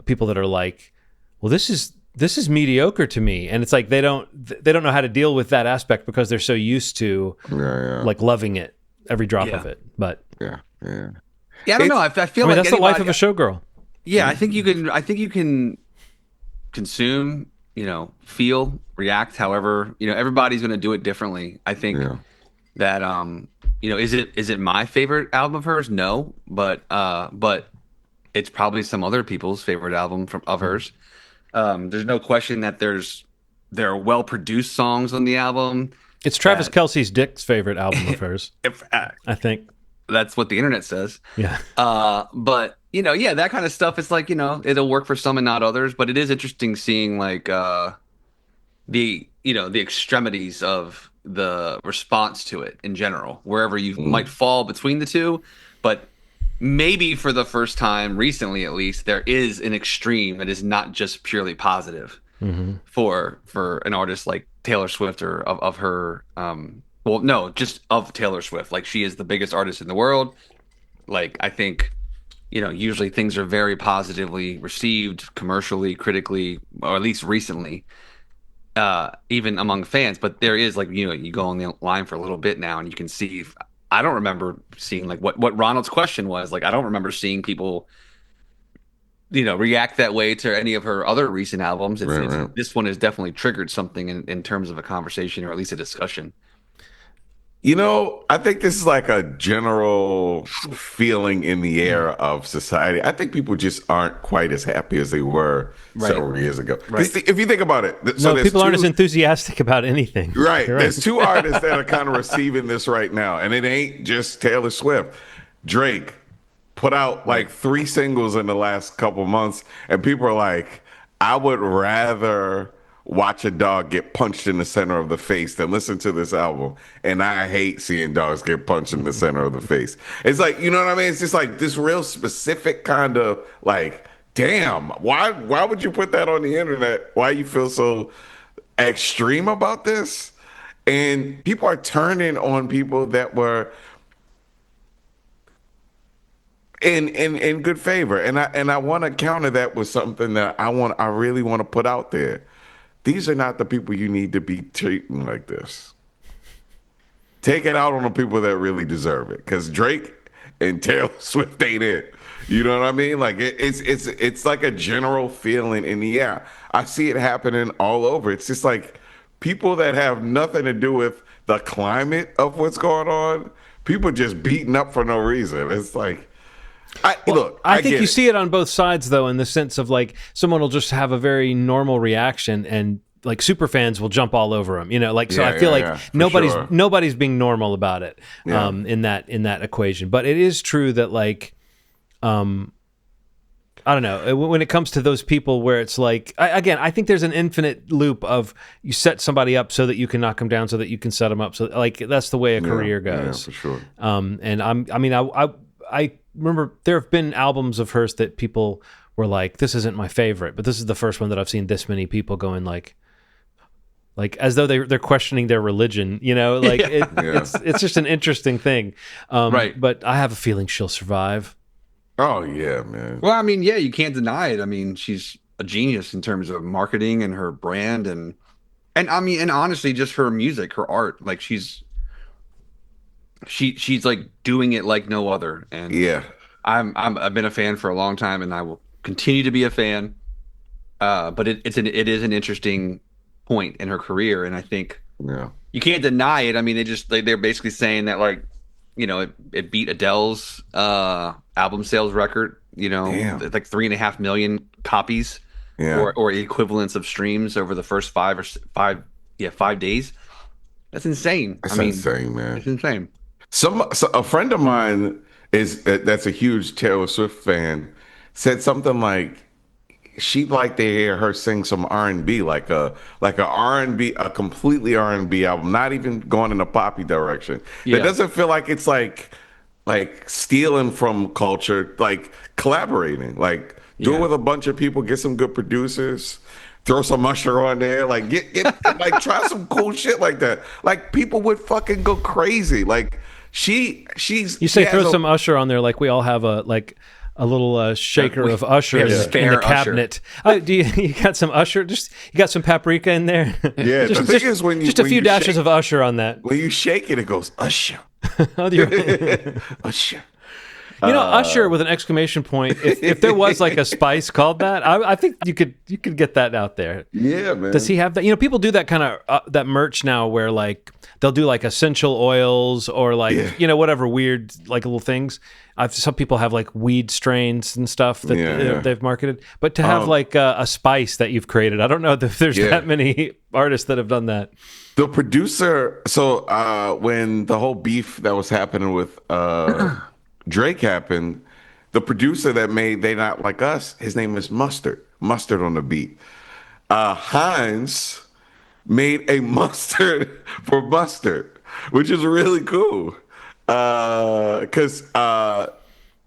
people that are like, well, this is mediocre to me, and it's like they don't know how to deal with that aspect because they're so used to like loving it, every drop of it. But I don't know. I feel like that's the life of a showgirl. Yeah, I think you can consume, feel, react. However, everybody's going to do it differently. I think. Yeah. That is it my favorite album of hers? No, but it's probably some other people's favorite album of hers. There's no question that there are well produced songs on the album. It's Travis Kelce's Dick's favorite album of hers. I think that's what the internet says. Yeah. But that kind of stuff. It's like it'll work for some and not others. But it is interesting seeing like the extremities of the response to it in general, wherever you might fall between the two. But maybe for the first time recently, at least, there is an extreme that is not just purely positive for an artist like Taylor Swift, or of her just of Taylor Swift. Like, she is the biggest artist in the world. Like, I think usually things are very positively received commercially, critically, or at least recently, even among fans. But there is, like, you go on the line for a little bit now and you can see, I don't remember seeing, like, what Ronald's question was, like, I don't remember seeing people react that way to any of her other recent albums. This one has definitely triggered something in terms of a conversation, or at least a discussion. I think this is like a general feeling in the air of society. I think people just aren't quite as happy as they were several years ago. Right. If you think about it, people aren't as enthusiastic about anything. Right. There's two artists that are kind of receiving this right now, and it ain't just Taylor Swift. Drake put out like 3 singles in the last couple months, and people are like, I would rather watch a dog get punched in the center of the face than listen to this album. And I hate seeing dogs get punched in the center of the face. It's like, you know what I mean? It's just like this real specific kind of like, damn, why would you put that on the internet? Why you feel so extreme about this? And people are turning on people that were in good favor. And I want to counter that with something that I really want to put out there. These are not the people you need to be treating like this. Take it out on the people that really deserve it, because Drake and Taylor Swift ain't it. You know what I mean? Like it's like a general feeling in the air. I see it happening all over. It's just like people that have nothing to do with the climate of what's going on. People just beating up for no reason. It's like, I think you see it on both sides, though, in the sense of, like, someone will just have a very normal reaction, and, like, super fans will jump all over them. So I feel like nobody's being normal about it in that equation. But it is true that, like, I don't know, when it comes to those people where it's like, I think there's an infinite loop of you set somebody up so that you can knock them down, so that you can set them up. So, like, that's the way a career goes. Yeah, for sure. And I remember there have been albums of hers that people were like, this isn't my favorite, but this is the first one that I've seen this many people going like, like as though they're questioning their religion, you know, like it's just an interesting thing. Right. But I have a feeling she'll survive. Oh yeah, man. Well, I mean, yeah, you can't deny it. I mean, she's a genius in terms of marketing and her brand and I mean, and honestly, just her music, her art. Like she's like doing it like no other. And Yeah. I've been a fan for a long time, and I will continue to be a fan. But it is an interesting point in her career, and I think you can't deny it. I mean, they're basically saying that, like, you know, it beat Adele's album sales record. You know, like 3.5 million copies, or equivalents of streams over the first 5 days. That's insane. That's insane, man. It's insane. So a friend of mine that's a huge Taylor Swift fan said something like she'd like to hear her sing some R&B, like a R&B, a completely R&B album, not even going in a poppy direction. It doesn't feel like it's like stealing from culture, like collaborating, like do it with a bunch of people, get some good producers, throw some Usher on there, like get like try some cool shit like that. Like people would fucking go crazy. Like she's you say throw some Usher on there, like we all have a little shaker of Usher in the cabinet. Do you got some Usher? Just you got some paprika in there? Yeah, the thing is when just a few dashes of Usher on that. When you shake it, it goes Usher. Usher. You know, Usher with an exclamation point. If there was like a spice called that, I think you could get that out there. Yeah, man. Does he have that? You know, people do that kind of that merch now, where like they'll do like essential oils or like you know, whatever weird like little things. Some people have like weed strains and stuff that they've marketed, but to have like a spice that you've created, I don't know if there's that many artists that have done that. The producer, so when the whole beef that was happening with Drake happened, the producer that made They Not Like Us, his name is Mustard on the beat. Heinz made a mustard for Mustard, which is really cool. Because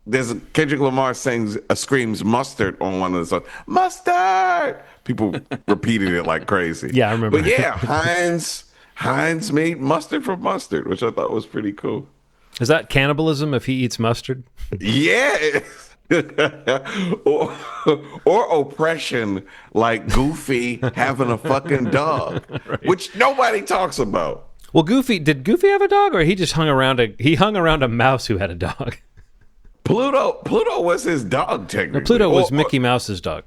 there's Kendrick Lamar screams mustard on one of the songs. Mustard! People repeated it like crazy. Yeah, I remember. But yeah, Heinz made mustard for Mustard, which I thought was pretty cool. Is that cannibalism if he eats mustard? Yeah. or oppression, like Goofy having a fucking dog, right. Which nobody talks about. Well, did Goofy have a dog, or he just hung around a mouse who had a dog? Pluto was his dog, technically. No, Pluto was Mickey Mouse's dog.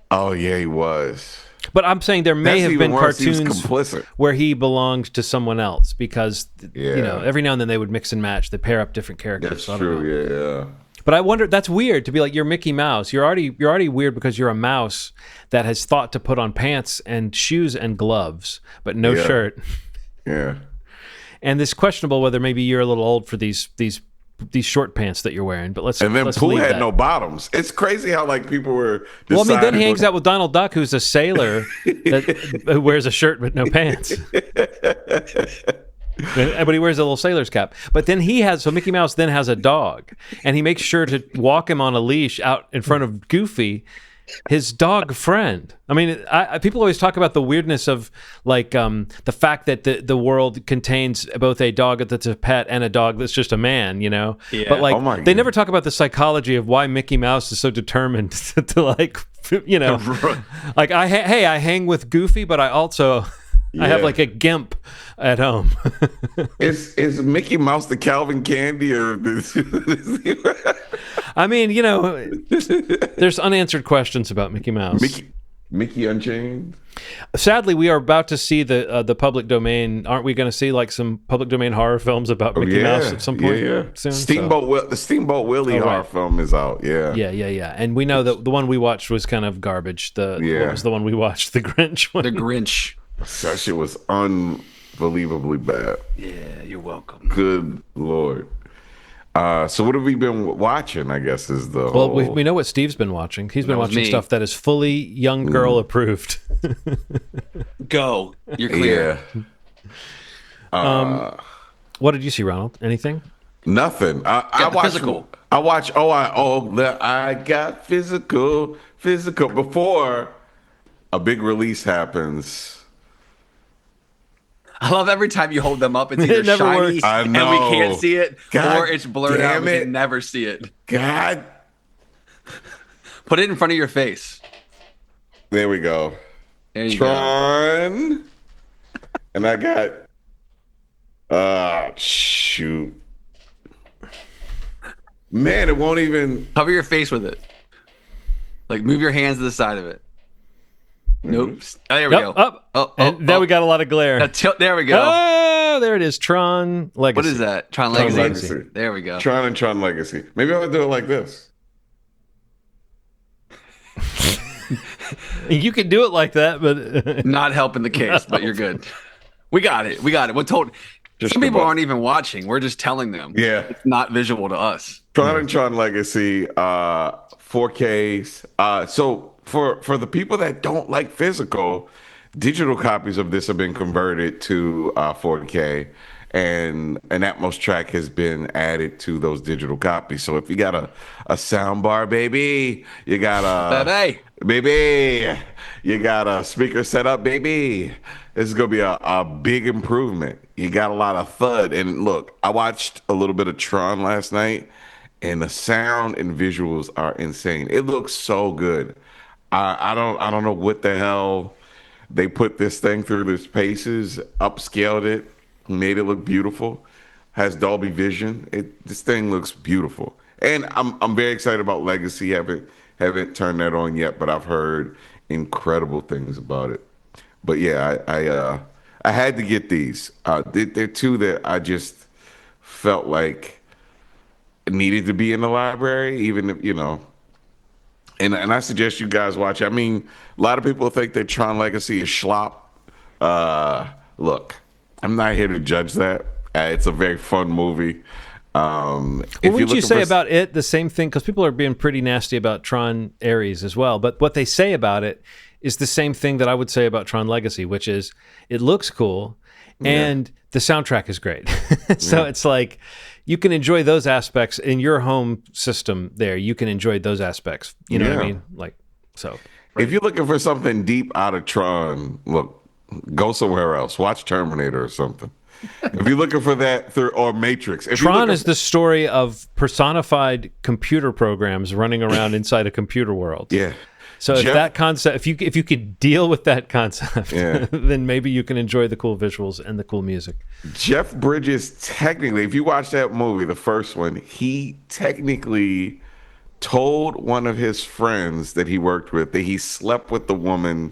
Oh yeah, he was. But I'm saying there may have been cartoons complicit. where he belonged to someone else because you know, every now and then they would mix and match. They pair up different characters. That's true. Yeah. But I wonder, that's weird to be like, you're Mickey Mouse. You're already weird because you're a mouse that has thought to put on pants and shoes and gloves, but no shirt. Yeah. And it's questionable whether maybe you're a little old for these short pants that you're wearing. But let's Pooh had that. no bottoms. It's crazy how like people were. Well, I mean, then he hangs out with Donald Duck, who's a sailor who wears a shirt but no pants. But he wears a little sailor's cap. But then Mickey Mouse then has a dog, and he makes sure to walk him on a leash out in front of Goofy, his dog friend. I mean, people always talk about the weirdness of like the fact that the world contains both a dog that's a pet and a dog that's just a man, you know? Yeah. But like they never talk about the psychology of why Mickey Mouse is so determined to like, you know, like I hang with Goofy, but I also I have like a gimp at home. Is Mickey Mouse the Calvin Candy or? I mean, you know, there's unanswered questions about Mickey Mouse. Mickey Unchained. Sadly, we are about to see the public domain. Aren't we going to see like some public domain horror films about Mickey Mouse at some point soon? The Steamboat Willie horror film is out. Yeah. And we know that the one we watched was kind of garbage. What was the one we watched? The Grinch one. The Grinch. That shit was unbelievably bad. Yeah, you're welcome. Good Lord. So what have we been watching, I guess, is the Well, we know what Steve's been watching. He's been watching stuff that is fully young girl approved. Go. You're clear. Yeah. What did you see, Ronald? Anything? Nothing. I watched physical. I got physical before a big release happens. I love every time you hold them up. It's either It never shiny works. I and we know. can't see it, God or it's blurred out. damn We it. can never see it. God. Put it in front of your face. There we go. There you go. Tron. And I got shoot. Man, it won't even Cover your face with it. Like move your hands to the side of it. Nope. Oh, there we Nope, go. up. And now we got a lot of glare. There we go. Oh, there it is. Tron Legacy. What is that? Tron Legacy. Legacy. There we go. Tron and Tron Legacy. Maybe I'll do it like this. You can do it like that, but Not helping the case, but you're good. We got it. We got it. We're told. Just Some people about. aren't even watching. We're just telling them. Yeah. It's not visual to us. Tron and Tron Legacy, 4Ks. So for the people that don't like physical, digital copies of this have been converted to 4K, and an Atmos track has been added to those digital copies. So if you got a sound bar, baby, you got baby, you got a speaker set up, baby. This is gonna be a big improvement. You got a lot of thud. And look, I watched a little bit of Tron last night, and the sound and visuals are insane. It looks so good. I don't know what the hell they put this thing through this paces, upscaled it, made it look beautiful. Has Dolby Vision. This thing looks beautiful, and I'm very excited about Legacy. Haven't turned that on yet, but I've heard incredible things about it. But yeah, I had to get these. They're two that I just felt like needed to be in the library, even if, and I suggest you guys watch it. I mean, a lot of people think that Tron Legacy is schlop. Look, I'm not here to judge that. It's a very fun movie. Wouldn't you say about it the same thing? Because people are being pretty nasty about Tron Ares as well. But what they say about it is the same thing that I would say about Tron Legacy, which is it looks cool and the soundtrack is great. So it's like you can enjoy those aspects in your home system there. You can enjoy those aspects. You know what I mean? Like, so. If you're looking for something deep out of Tron, look, go somewhere else. Watch Terminator or something. If you're looking for that, or Matrix. Tron is the story of personified computer programs running around inside a computer world. Yeah. So if that concept, if you could deal with that concept, then maybe you can enjoy the cool visuals and the cool music. Jeff Bridges, technically, if you watch that movie, the first one, he technically told one of his friends that he worked with that he slept with the woman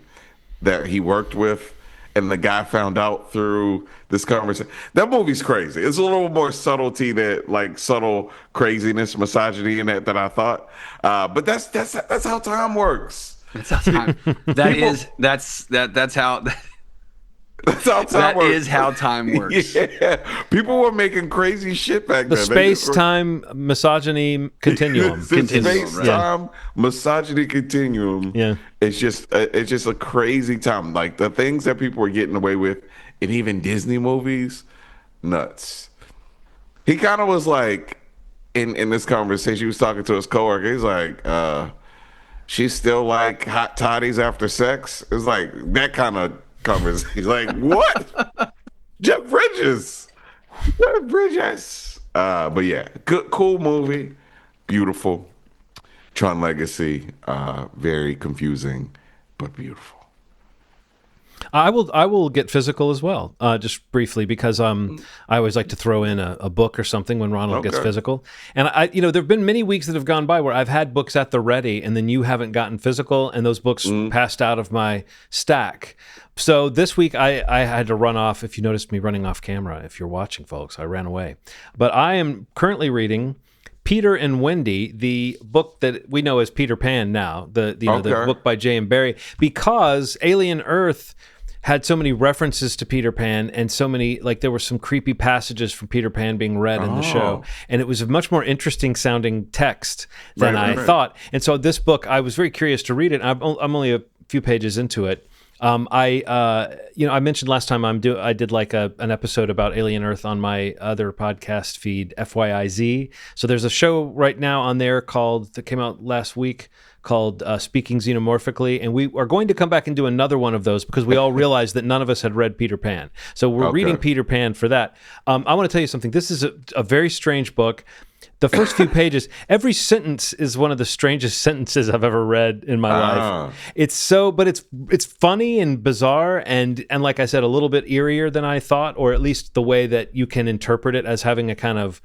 that he worked with, and the guy found out through this conversation. That movie's crazy. It's a little more subtlety, that like subtle craziness, misogyny in it than I thought. But that's how time works. That's how time. That's how. That's how time That works. is how time works. Yeah, people were making crazy shit back The then. space-time misogyny continuum. Space-time misogyny continuum. Yeah. It's just a crazy time. Like the things that people were getting away with in even Disney movies, nuts. He kind of was like, in this conversation, he was talking to his coworker. He's like, she's still like hot toddies after sex. It's like that kind of conversation. He's like, what? Jeff Bridges. But yeah, good, cool movie, beautiful. Tron Legacy, very confusing, but beautiful. I will get physical as well, just briefly, because I always like to throw in a book or something when Ronald gets physical. And there have been many weeks that have gone by where I've had books at the ready, and then you haven't gotten physical, and those books passed out of my stack. So this week I had to run off. If you noticed me running off camera, if you're watching, folks, I ran away. But I am currently reading Peter and Wendy, the book that we know as Peter Pan now, the book by J.M. Barrie, because Alien Earth had so many references to Peter Pan, and so many, like, there were some creepy passages from Peter Pan being read in the show, and it was a much more interesting sounding text than I thought. And so this book, I was very curious to read it. I'm only a few pages into it. I mentioned last time I did like an episode about Alien Earth on my other podcast feed, FYIZ. So there's a show right now on there that came out last week called Speaking Xenomorphically, and we are going to come back and do another one of those because we all realized that none of us had read Peter Pan. So we're reading Peter Pan for that. I want to tell you something. This is a very strange book. The first few pages, every sentence is one of the strangest sentences I've ever read in my life. But it's funny and bizarre and like I said, a little bit eerier than I thought, or at least the way that you can interpret it as having a kind of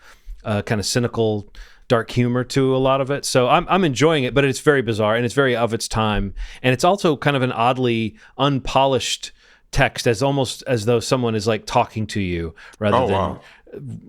cynical, dark humor to a lot of it. So I'm enjoying it, but it's very bizarre and it's very of its time, and it's also kind of an oddly unpolished text, as almost as though someone is like talking to you rather than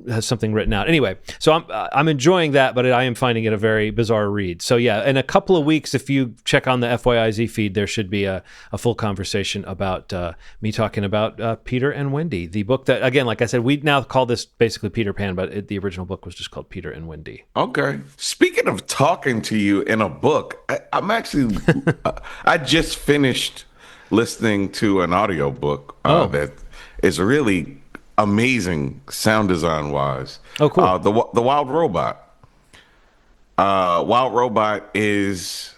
has something written out. Anyway, so I'm enjoying that, but I am finding it a very bizarre read. So yeah, in a couple of weeks, if you check on the FYIZ feed, there should be a full conversation about me talking about Peter and Wendy, the book that, again, like I said, we now call this basically Peter Pan, but the original book was just called Peter and Wendy. Okay. Speaking of talking to you in a book, I'm actually, I just finished listening to an audiobook that is really amazing sound design wise. Oh, cool. The Wild Robot. Wild Robot is,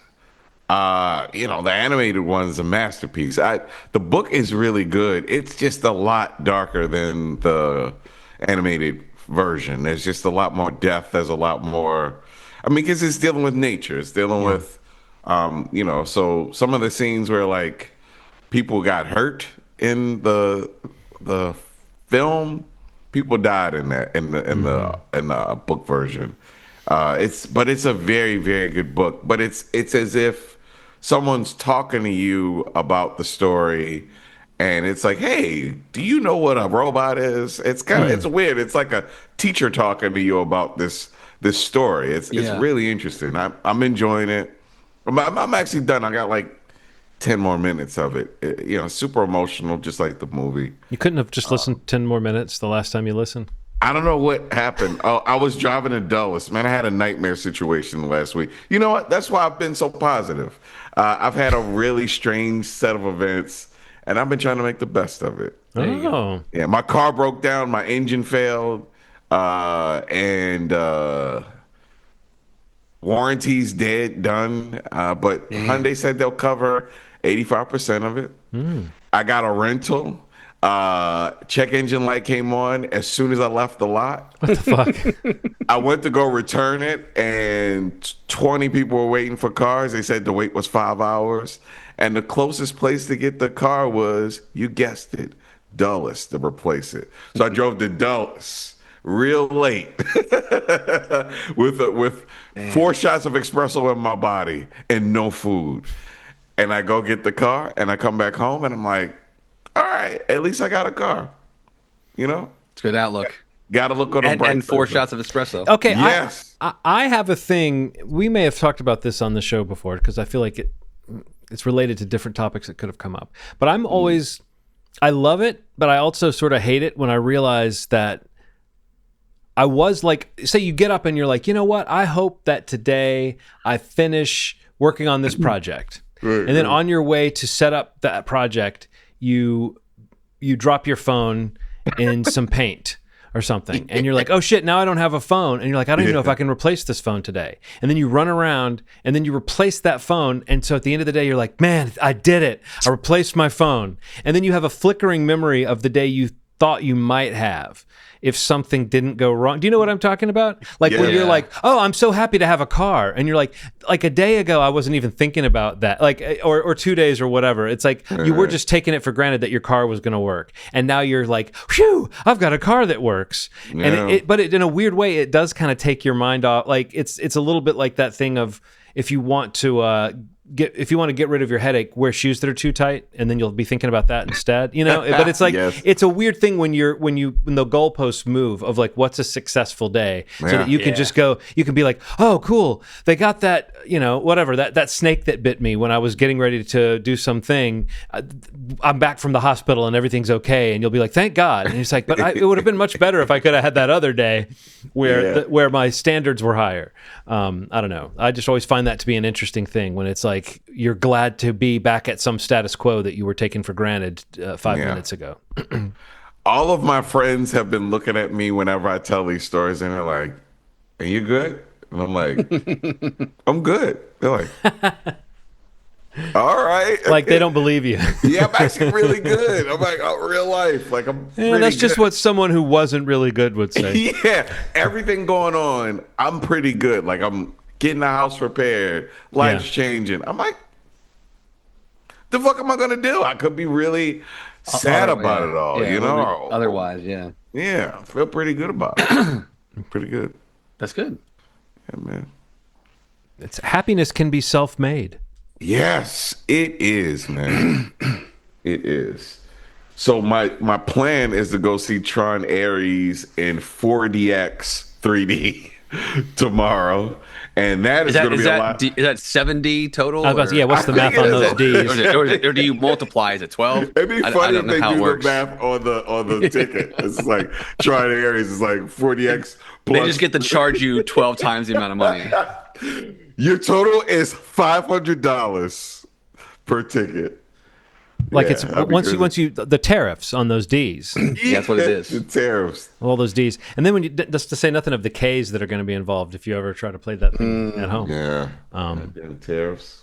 the animated one is a masterpiece. The book is really good. It's just a lot darker than the animated version. There's just a lot more depth. There's a lot more. I mean, because it's dealing with nature. It's dealing with, so some of the scenes where like people got hurt in the film, people died in that in the book version. It's a very, very good book. But it's as if someone's talking to you about the story, and it's like, hey, do you know what a robot is? It's kind of it's weird. It's like a teacher talking to you about this story. It's really interesting. I'm enjoying it. I'm actually done. I got like 10 more minutes of it. Super emotional, just like the movie. You couldn't have just listened 10 more minutes the last time you listened? I don't know what happened. I was driving to Dulles. Man, I had a nightmare situation last week. You know what? That's why I've been so positive. I've had a really strange set of events, and I've been trying to make the best of it. Oh. Yeah, my car broke down. My engine failed. And warranty's done. But Hyundai said they'll cover 85% of it. I got a rental. Check engine light came on as soon as I left the lot. What the fuck? I went to go return it, and 20 people were waiting for cars. They said the wait was 5 hours. And the closest place to get the car was, you guessed it, Dulles, to replace it. So I drove to Dulles real late with 4 shots of espresso in my body and no food. And I go get the car, and I come back home, and I'm like, all right, at least I got a car. It's good outlook. Got to look on the bright and 4 side. shots of espresso. Okay, yes. I have a thing. We may have talked about this on the show before because I feel like it's related to different topics that could have come up. But I'm always, I love it, but I also sort of hate it when I realize that I was like, say you get up and you're like, you know what? I hope that today I finish working on this project. And then on your way to set up that project, you drop your phone in some paint or something, and you're like, oh shit, now I don't have a phone, and you're like, I don't even know if I can replace this phone today. And then you run around and then you replace that phone, and so at the end of the day you're like, man, I did it, I replaced my phone. And then you have a flickering memory of the day you thought you might have if something didn't go wrong. Do you know what I'm talking about? Like when you're like, oh, I'm so happy to have a car. And you're like a day ago, I wasn't even thinking about that. Like, or 2 days or whatever. It's like you were just taking it for granted that your car was going to work. And now you're like, whew, I've got a car that works. Yeah. And but in a weird way, it does kind of take your mind off. Like it's a little bit like that thing of if you want to get rid of your headache, wear shoes that are too tight, and then you'll be thinking about that instead. But it's like it's a weird thing when the goalposts move of like what's a successful day, so that you can just go. You can be like, oh, cool, they got that. Whatever that snake that bit me when I was getting ready to do something. I'm back from the hospital and everything's okay, and you'll be like, thank God. And it's like, but it would have been much better if I could have had that other day where my standards were higher. I don't know. I just always find that to be an interesting thing when it's like you're glad to be back at some status quo that you were taking for granted 5 minutes ago. All of my friends have been looking at me whenever I tell these stories, and they're like, are you good? And I'm like, I'm good. They're like, all right. Like they don't believe you. Yeah, I'm actually really good. I'm like, oh, real life. Like I'm Yeah, that's just what someone who wasn't really good would say. Yeah, everything going on, I'm pretty good. Like I'm getting the house repaired, life's changing. I'm like, the fuck am I gonna do? I could be really sad about it all, Yeah, you know? otherwise, yeah. Yeah, I feel pretty good about it. Pretty good. That's good. Yeah, man. It's happiness can be self-made. Yes, it is, man. It is. So my plan is to go see Tron Ares in 4DX 3D tomorrow, and that is going to be a lot. Is that 7D total? I was about to say, yeah, what's the math on those Ds? Or do you multiply? Is it 12? It'd be funny if they do the works. math on the ticket. It's like Tron Ares is like 4DX plus. They just get to charge you 12 times the amount of money. Your total is $500 per ticket. Like Yeah, it's that'd be once you the tariffs on those Ds, Yeah, that's what it is. The tariffs. all those Ds, and then when you just to say nothing of the Ks that are going to be involved if you ever try to play that thing at home. Yeah. The tariffs.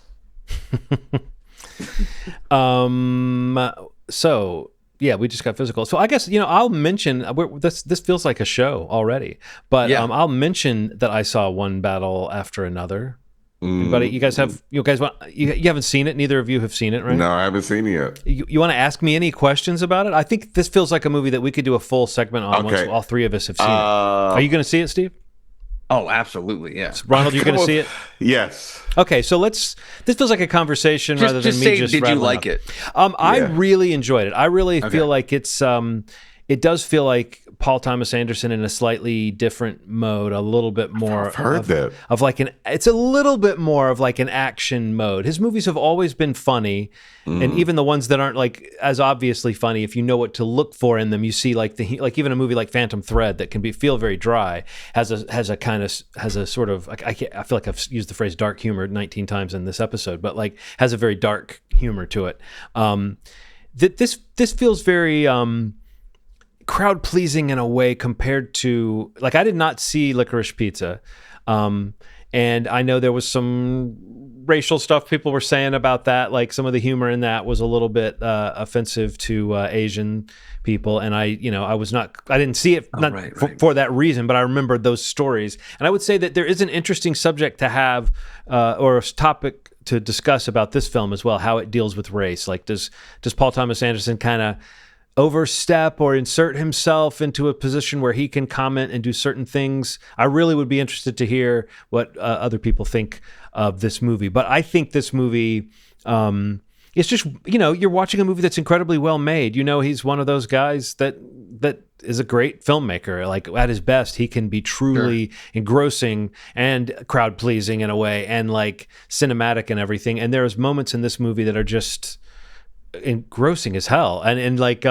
So yeah, we just got physical. So I guess I'll mention this feels like a show already, but Yeah. I'll mention that I saw one battle after another. Anybody, you guys want you haven't seen it? Neither of you have seen it, right? No, I haven't seen it yet. You want to ask me any questions about it? I think this feels like a movie that we could do a full segment on once Okay. all three of us have seen it. Are you going to see it, Steve? Oh, absolutely, yeah. Ronald, you're going to see it? Yes. Okay, so this feels like a conversation rather than Just me say, just did you rattling like off. it? I Yeah. really enjoyed it. I really feel like it does feel like Paul Thomas Anderson in a slightly different mode, a little bit more. I've heard that. Of like it's a little bit more of like an action mode. His movies have always been funny, and even the ones that aren't like as obviously funny, if you know what to look for in them, you see like even a movie like Phantom Thread that can feel very dry has a sort of I feel like I've used the phrase dark humor 19 times in this episode, but like has a very dark humor to it. This feels very crowd pleasing in a way compared to like I did not see Licorice Pizza, and I know there was some racial stuff people were saying about that. Like some of the humor in that was a little bit offensive to Asian people, and I didn't see it for that reason, but I remember those stories, and I would say that there is an interesting subject to have or a topic to discuss about this film as well, how it deals with race. Like does Paul Thomas Anderson kind of overstep or insert himself into a position where he can comment and do certain things? I really would be interested to hear what other people think of this movie. But I think this movie, it's just, you're watching a movie that's incredibly well made. He's one of those guys that is a great filmmaker. Like at his best, he can be truly engrossing and crowd pleasing in a way, and like cinematic and everything. And there's moments in this movie that are just engrossing as hell, and like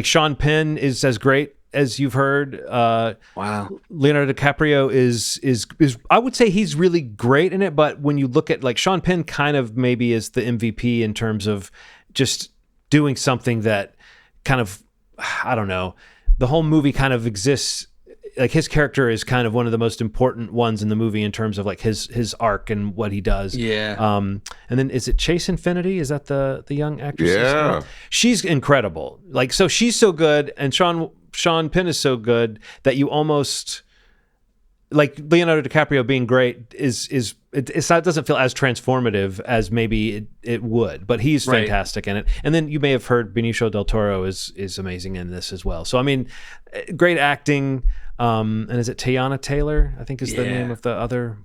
Sean Penn is as great as you've heard. Wow. Leonardo DiCaprio is I would say he's really great in it, but when you look at like Sean Penn kind of maybe is the MVP in terms of just doing something that kind of, I don't know, the whole movie kind of exists. Like his character is kind of one of the most important ones in the movie in terms of like his arc and what he does. Yeah. And then is it Chase Infinity? Is that the young actress? Yeah. She's incredible. Like, so she's so good, and Sean Penn is so good that you almost like Leonardo DiCaprio being great it doesn't feel as transformative as maybe it would, but he's fantastic in it. And then you may have heard Benicio del Toro is amazing in this as well. So I mean, great acting. And is it Tiana Taylor? I think is the name of the other.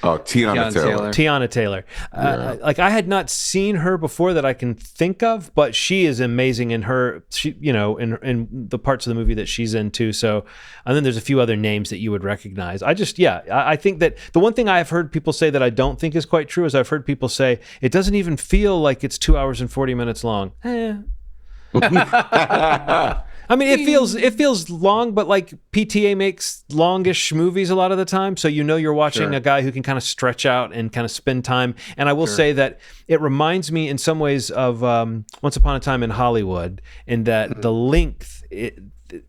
Oh, Tiana Taylor. Tiana Taylor. Like I had not seen her before that I can think of, but she is amazing in her. She, in the parts of the movie that she's in too. So, and then there's a few other names that you would recognize. I think that the one thing I've heard people say that I don't think is quite true is I've heard people say it doesn't even feel like it's 2 hours and 40 minutes long. I mean, it feels long, but like PTA makes longish movies a lot of the time, so you're watching a guy who can kind of stretch out and kind of spend time. And I will say that it reminds me in some ways of Once Upon a Time in Hollywood, in that the length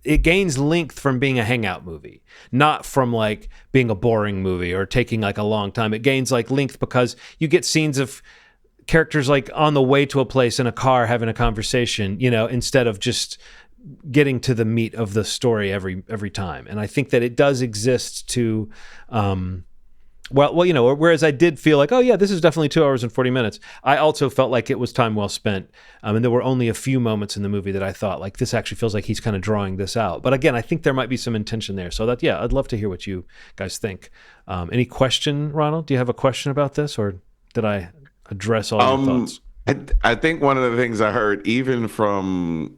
it gains length from being a hangout movie, not from like being a boring movie or taking like a long time. It gains like length because you get scenes of characters like on the way to a place in a car having a conversation, instead of just getting to the meat of the story every time. And I think that it does exist to, whereas I did feel like, oh yeah, this is definitely 2 hours and 40 minutes. I also felt like it was time well spent. And there were only a few moments in the movie that I thought like, this actually feels like he's kind of drawing this out. But again, I think there might be some intention there. So I'd love to hear what you guys think. Any question, Ronald? Do you have a question about this, or did I address all your thoughts? I think one of the things I heard, even from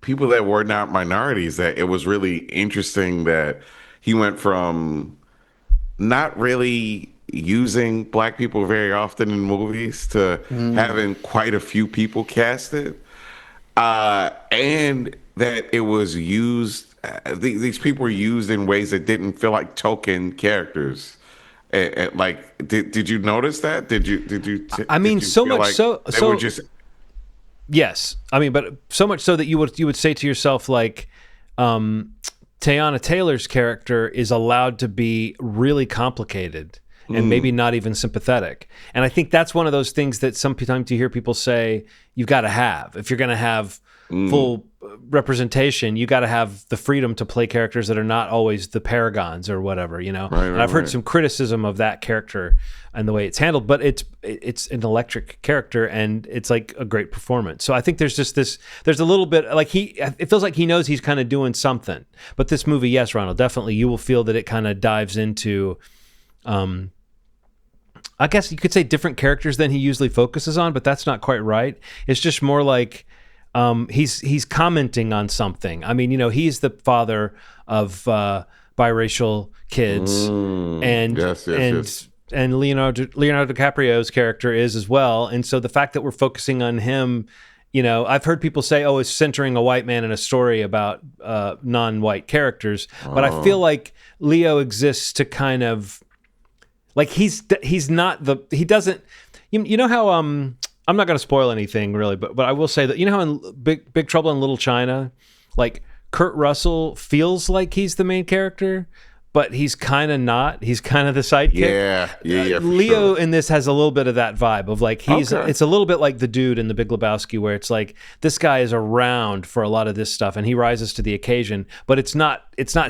people that were not minorities, that it was really interesting that he went from not really using black people very often in movies to having quite a few people casted, and that it was used. These people were used in ways that didn't feel like token characters. Like, did you notice that? Did you? I mean, so much like so. They were just. Yes, I mean, but so much so that you would say to yourself like, Teyana Taylor's character is allowed to be really complicated and maybe not even sympathetic. And I think that's one of those things that sometimes you hear people say you've got to have if you're going to have full representation. You got to have the freedom to play characters that are not always the paragons or whatever, Right, and I've heard some criticism of that character and the way it's handled, but it's an electric character and it's like a great performance. So I think there's just there's a little bit like it feels like he knows he's kind of doing something. But this movie, yes, Ronald, definitely you will feel that it kind of dives into, I guess you could say different characters than he usually focuses on, but that's not quite right. It's just more like, he's commenting on something. I mean, he's the father of biracial kids, and and Leonardo DiCaprio's character is as well. And so the fact that we're focusing on him, I've heard people say, "Oh, it's centering a white man in a story about non-white characters," but I feel like Leo exists to kind of like he's not the he doesn't. You know how I'm not going to spoil anything really, but I will say that how in Big Trouble in Little China, like Kurt Russell feels like he's the main character, but he's kind of not. He's kind of the sidekick. Yeah. Leo in this has a little bit of that vibe of like it's a little bit like the dude in The Big Lebowski, where it's like this guy is around for a lot of this stuff and he rises to the occasion, but it's not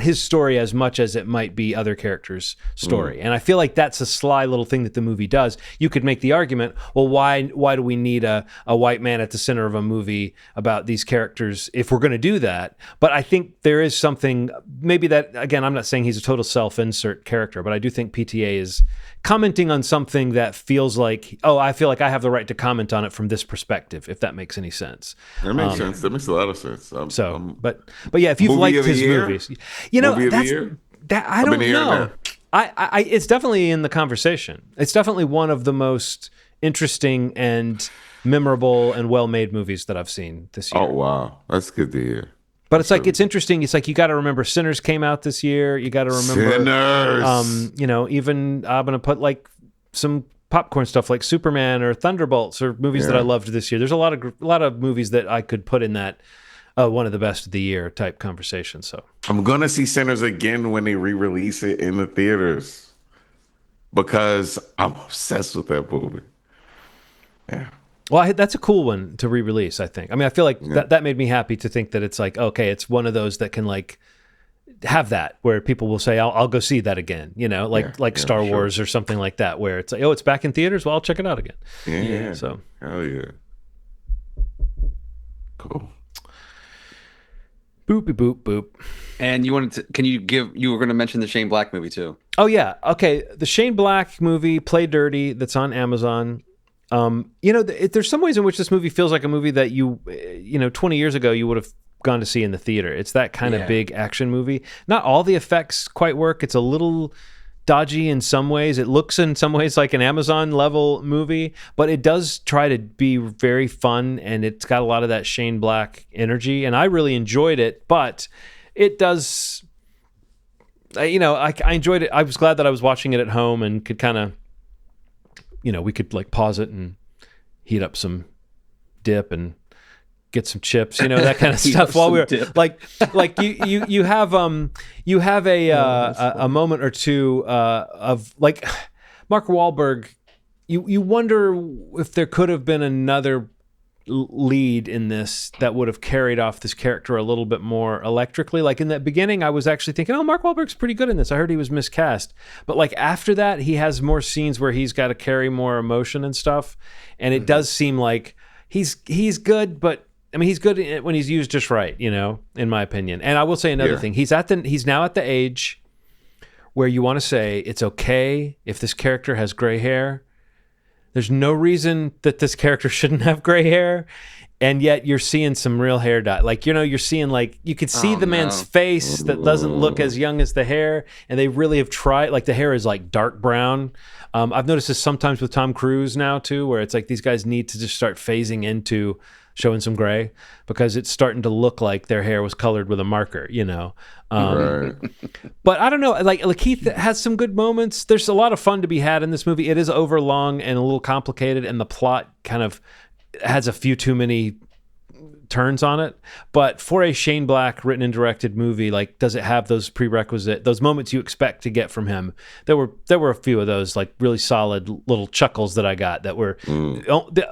his story as much as it might be other characters' story. And I feel like that's a sly little thing that the movie does. You could make the argument, well, why do we need a white man at the center of a movie about these characters if we're going to do that? But I think there is something, maybe that, again, I'm not saying he's a total self-insert character, but I do think PTA is commenting on something that feels like, oh, I feel like I have the right to comment on it from this perspective, if that makes any sense. That makes sense. That makes a lot of sense. But yeah, if you've liked his movies, that I don't know. I it's definitely in the conversation. It's definitely one of the most interesting and memorable and well-made movies that I've seen this year. Oh wow, that's good to hear. But it's like, it's interesting. It's like, you got to remember Sinners came out this year. You got to remember Sinners. Even I'm going to put like some popcorn stuff like Superman or Thunderbolts or movies that I loved this year. There's a lot of movies that I could put in that one of the best of the year type conversation. So I'm going to see Sinners again when they re-release it in the theaters because I'm obsessed with that movie. Yeah. Well, that's a cool one to re-release, I think. I mean, I feel like that made me happy to think that it's like, okay, it's one of those that can like have that where people will say, I'll go see that again, like Star Wars or something like that, where it's like, oh, it's back in theaters. Well, I'll check it out again. Yeah. So. Hell yeah. Cool. Boopy boop boop. And you were going to mention the Shane Black movie too. Oh yeah. Okay. The Shane Black movie, Play Dirty, that's on Amazon. There's some ways in which this movie feels like a movie that 20 years ago you would have gone to see in the theater. It's that kind of big action movie. Not all the effects quite work. It's a little dodgy in some ways. It looks in some ways like an Amazon level movie, but it does try to be very fun, and it's got a lot of that Shane Black energy, and I really enjoyed it. But it does, I enjoyed it. I was glad that I was watching it at home and could kind of we could like pause it and heat up some dip and get some chips, that kind of stuff while we were like you have a moment or two of like Mark Wahlberg. You wonder if there could have been another lead in this that would have carried off this character a little bit more electrically. Like in the beginning, I was actually thinking, oh, Mark Wahlberg's pretty good in this. I heard he was miscast. But like after that, he has more scenes where he's got to carry more emotion and stuff. And it does seem like he's good, but I mean, he's good when he's used just right, in my opinion. And I will say another thing. He's now at the age where you want to say it's okay if this character has gray hair. There's no reason that this character shouldn't have gray hair, and yet you're seeing some real hair dye. Like, you're seeing like you could see the man's face that doesn't look as young as the hair, and they really have tried. Like the hair is like dark brown. I've noticed this sometimes with Tom Cruise now too, where it's like these guys need to just start phasing into showing some gray because it's starting to look like their hair was colored with a marker, Right. But I don't know, like Keith has some good moments. There's a lot of fun to be had in this movie. It is overlong and a little complicated, and the plot kind of has a few too many turns on it. But for a Shane Black written and directed movie, like, does it have those those moments you expect to get from him? There were a few of those like really solid little chuckles that I got that were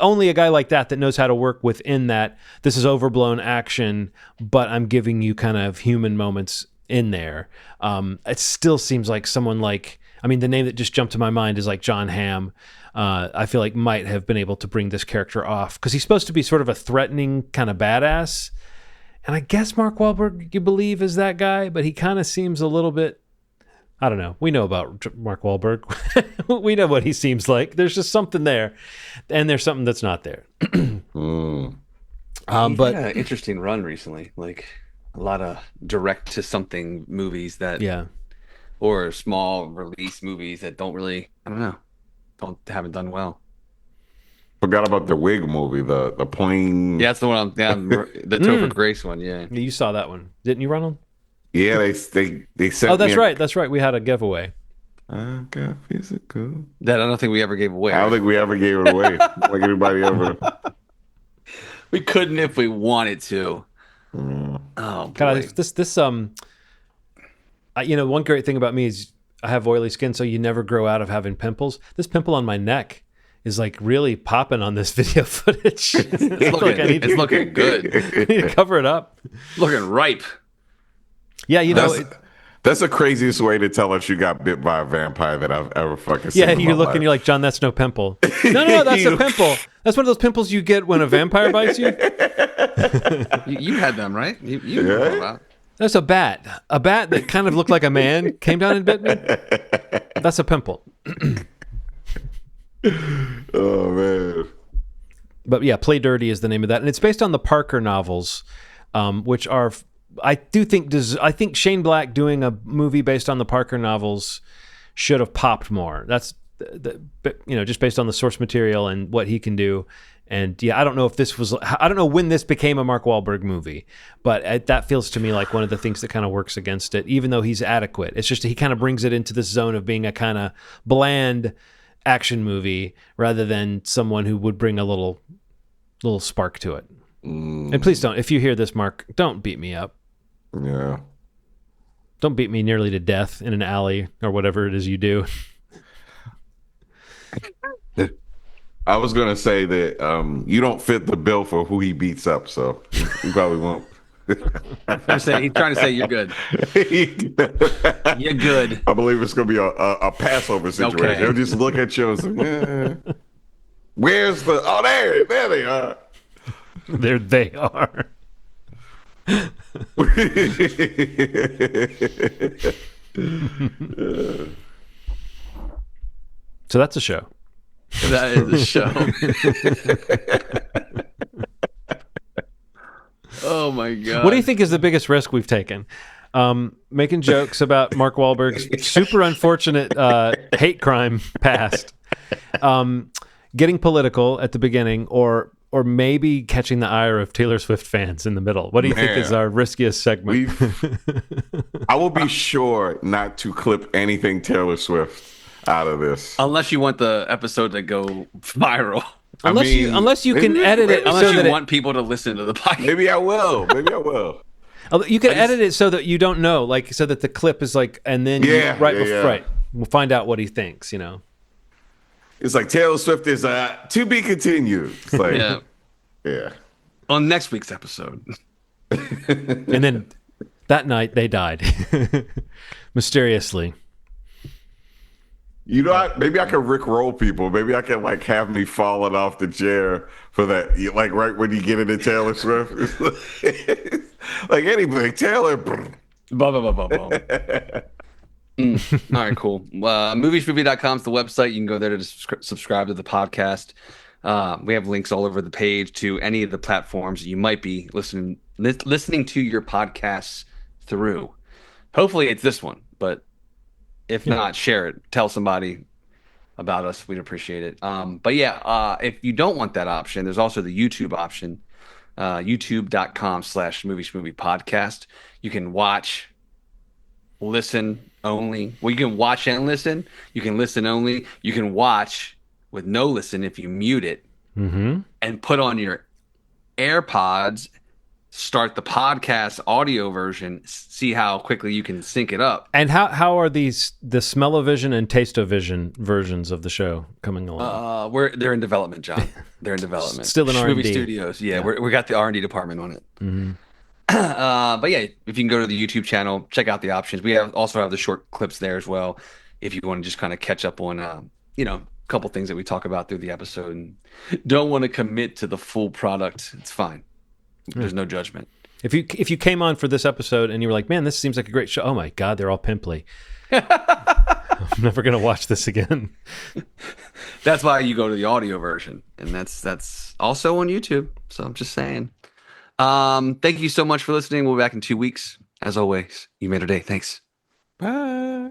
only a guy like that knows how to work within that. This is overblown action, but I'm giving you kind of human moments in there. It still seems like someone like, I mean, the name that just jumped to my mind is like John Hamm. I feel like might have been able to bring this character off because he's supposed to be sort of a threatening kind of badass. And I guess Mark Wahlberg, you believe, is that guy, but he kind of seems a little bit, I don't know. We know about Mark Wahlberg. We know what he seems like. There's just something there, and there's something that's not there. But had an interesting run recently, like a lot of direct to something movies that, or small release movies that don't really, I don't know, haven't done well. Forgot about the Wig movie, the plane. Yeah, that's the one the Topher Grace one. Yeah, you saw that one, didn't you, Ronald? Yeah, they sent. Oh, that's right. That's right. We had a giveaway. I got physical. That I don't think we ever gave away. I don't think we ever gave it away. Like anybody ever. We couldn't if we wanted to. Oh boy. God, this one great thing about me is I have oily skin, so you never grow out of having pimples. This pimple on my neck is like really popping on this video footage. It's looking good. I need to cover it up. Looking ripe. Yeah, that's the craziest way to tell us you got bit by a vampire that I've ever fucking seen. Yeah, you look and you're like, John, that's no pimple. No, that's a pimple. That's one of those pimples you get when a vampire bites you. You had them, right? You know about. That's a bat. A bat that kind of looked like a man came down and bit me. That's a pimple. Oh, man. But yeah, Play Dirty is the name of that. And it's based on the Parker novels, which are, I think Shane Black doing a movie based on the Parker novels should have popped more. That's, just based on the source material and what he can do. And yeah, I don't know when this became a Mark Wahlberg movie, but that feels to me like one of the things that kind of works against it, even though he's adequate. It's just he kind of brings it into this zone of being a kind of bland action movie rather than someone who would bring a little spark to it. And please don't, if you hear this, Mark, don't beat me up. Yeah. Don't beat me nearly to death in an alley or whatever it is you do. I was going to say that you don't fit the bill for who he beats up, so you probably won't. He's trying to say you're good. You're good. I believe it's going to be a Passover situation. Okay. They'll just look at you and say, where's the... Oh, there they are. There they are. So that's a show. That is a show. Oh my god! What do you think is the biggest risk we've taken? Making jokes about Mark Wahlberg's super unfortunate hate crime past, getting political at the beginning, or maybe catching the ire of Taylor Swift fans in the middle. What do you think is our riskiest segment? I will be sure not to clip anything Taylor Swift out of this. Unless you want the episode to go viral. Unless you can edit it, Unless so you that want people to listen to the podcast. Maybe I will. Maybe I will. you can edit it so that you don't know, like so that the clip is like, and then right, we'll find out what he thinks. It's like Taylor Swift is to be continued. It's like, yeah. On next week's episode. And then that night they died mysteriously. You know what? Maybe I could Rickroll people. Maybe I can like have me falling off the chair for that. Like right when you get into Taylor Swift. Like anybody, Taylor. Blah, blah, blah, blah, blah. All right, cool. Movieshmovie.com is the website. You can go there to subscribe to the podcast. We have links all over the page to any of the platforms you might be listening to your podcasts through. Hopefully it's this one, but if not, share it. Tell somebody about us. We'd appreciate it. But yeah, if you don't want that option, there's also the YouTube option, youtube.com/Movie podcast. You can watch, listen only. Well, you can watch and listen. You can listen only. You can watch with no listen if you mute it and put on your AirPods, start the podcast audio version, see how quickly you can sync it up. And how are the smell-o-vision and taste-o-vision versions of the show coming along? They're in development, John. They're in development. Still in R&D. Schmovie Studios. Yeah. We got the R&D department on it. But yeah, if you can go to the YouTube channel, check out the options. We also have the short clips there as well. If you want to just kind of catch up on, a couple things that we talk about through the episode and don't want to commit to the full product, it's fine. There's no judgment. If you came on for this episode and you were like, man, this seems like a great show. Oh my God, they're all pimply. I'm never going to watch this again. That's why you go to the audio version. And that's also on YouTube. So I'm just saying. Thank you so much for listening. We'll be back in 2 weeks. As always, you made our day. Thanks. Bye.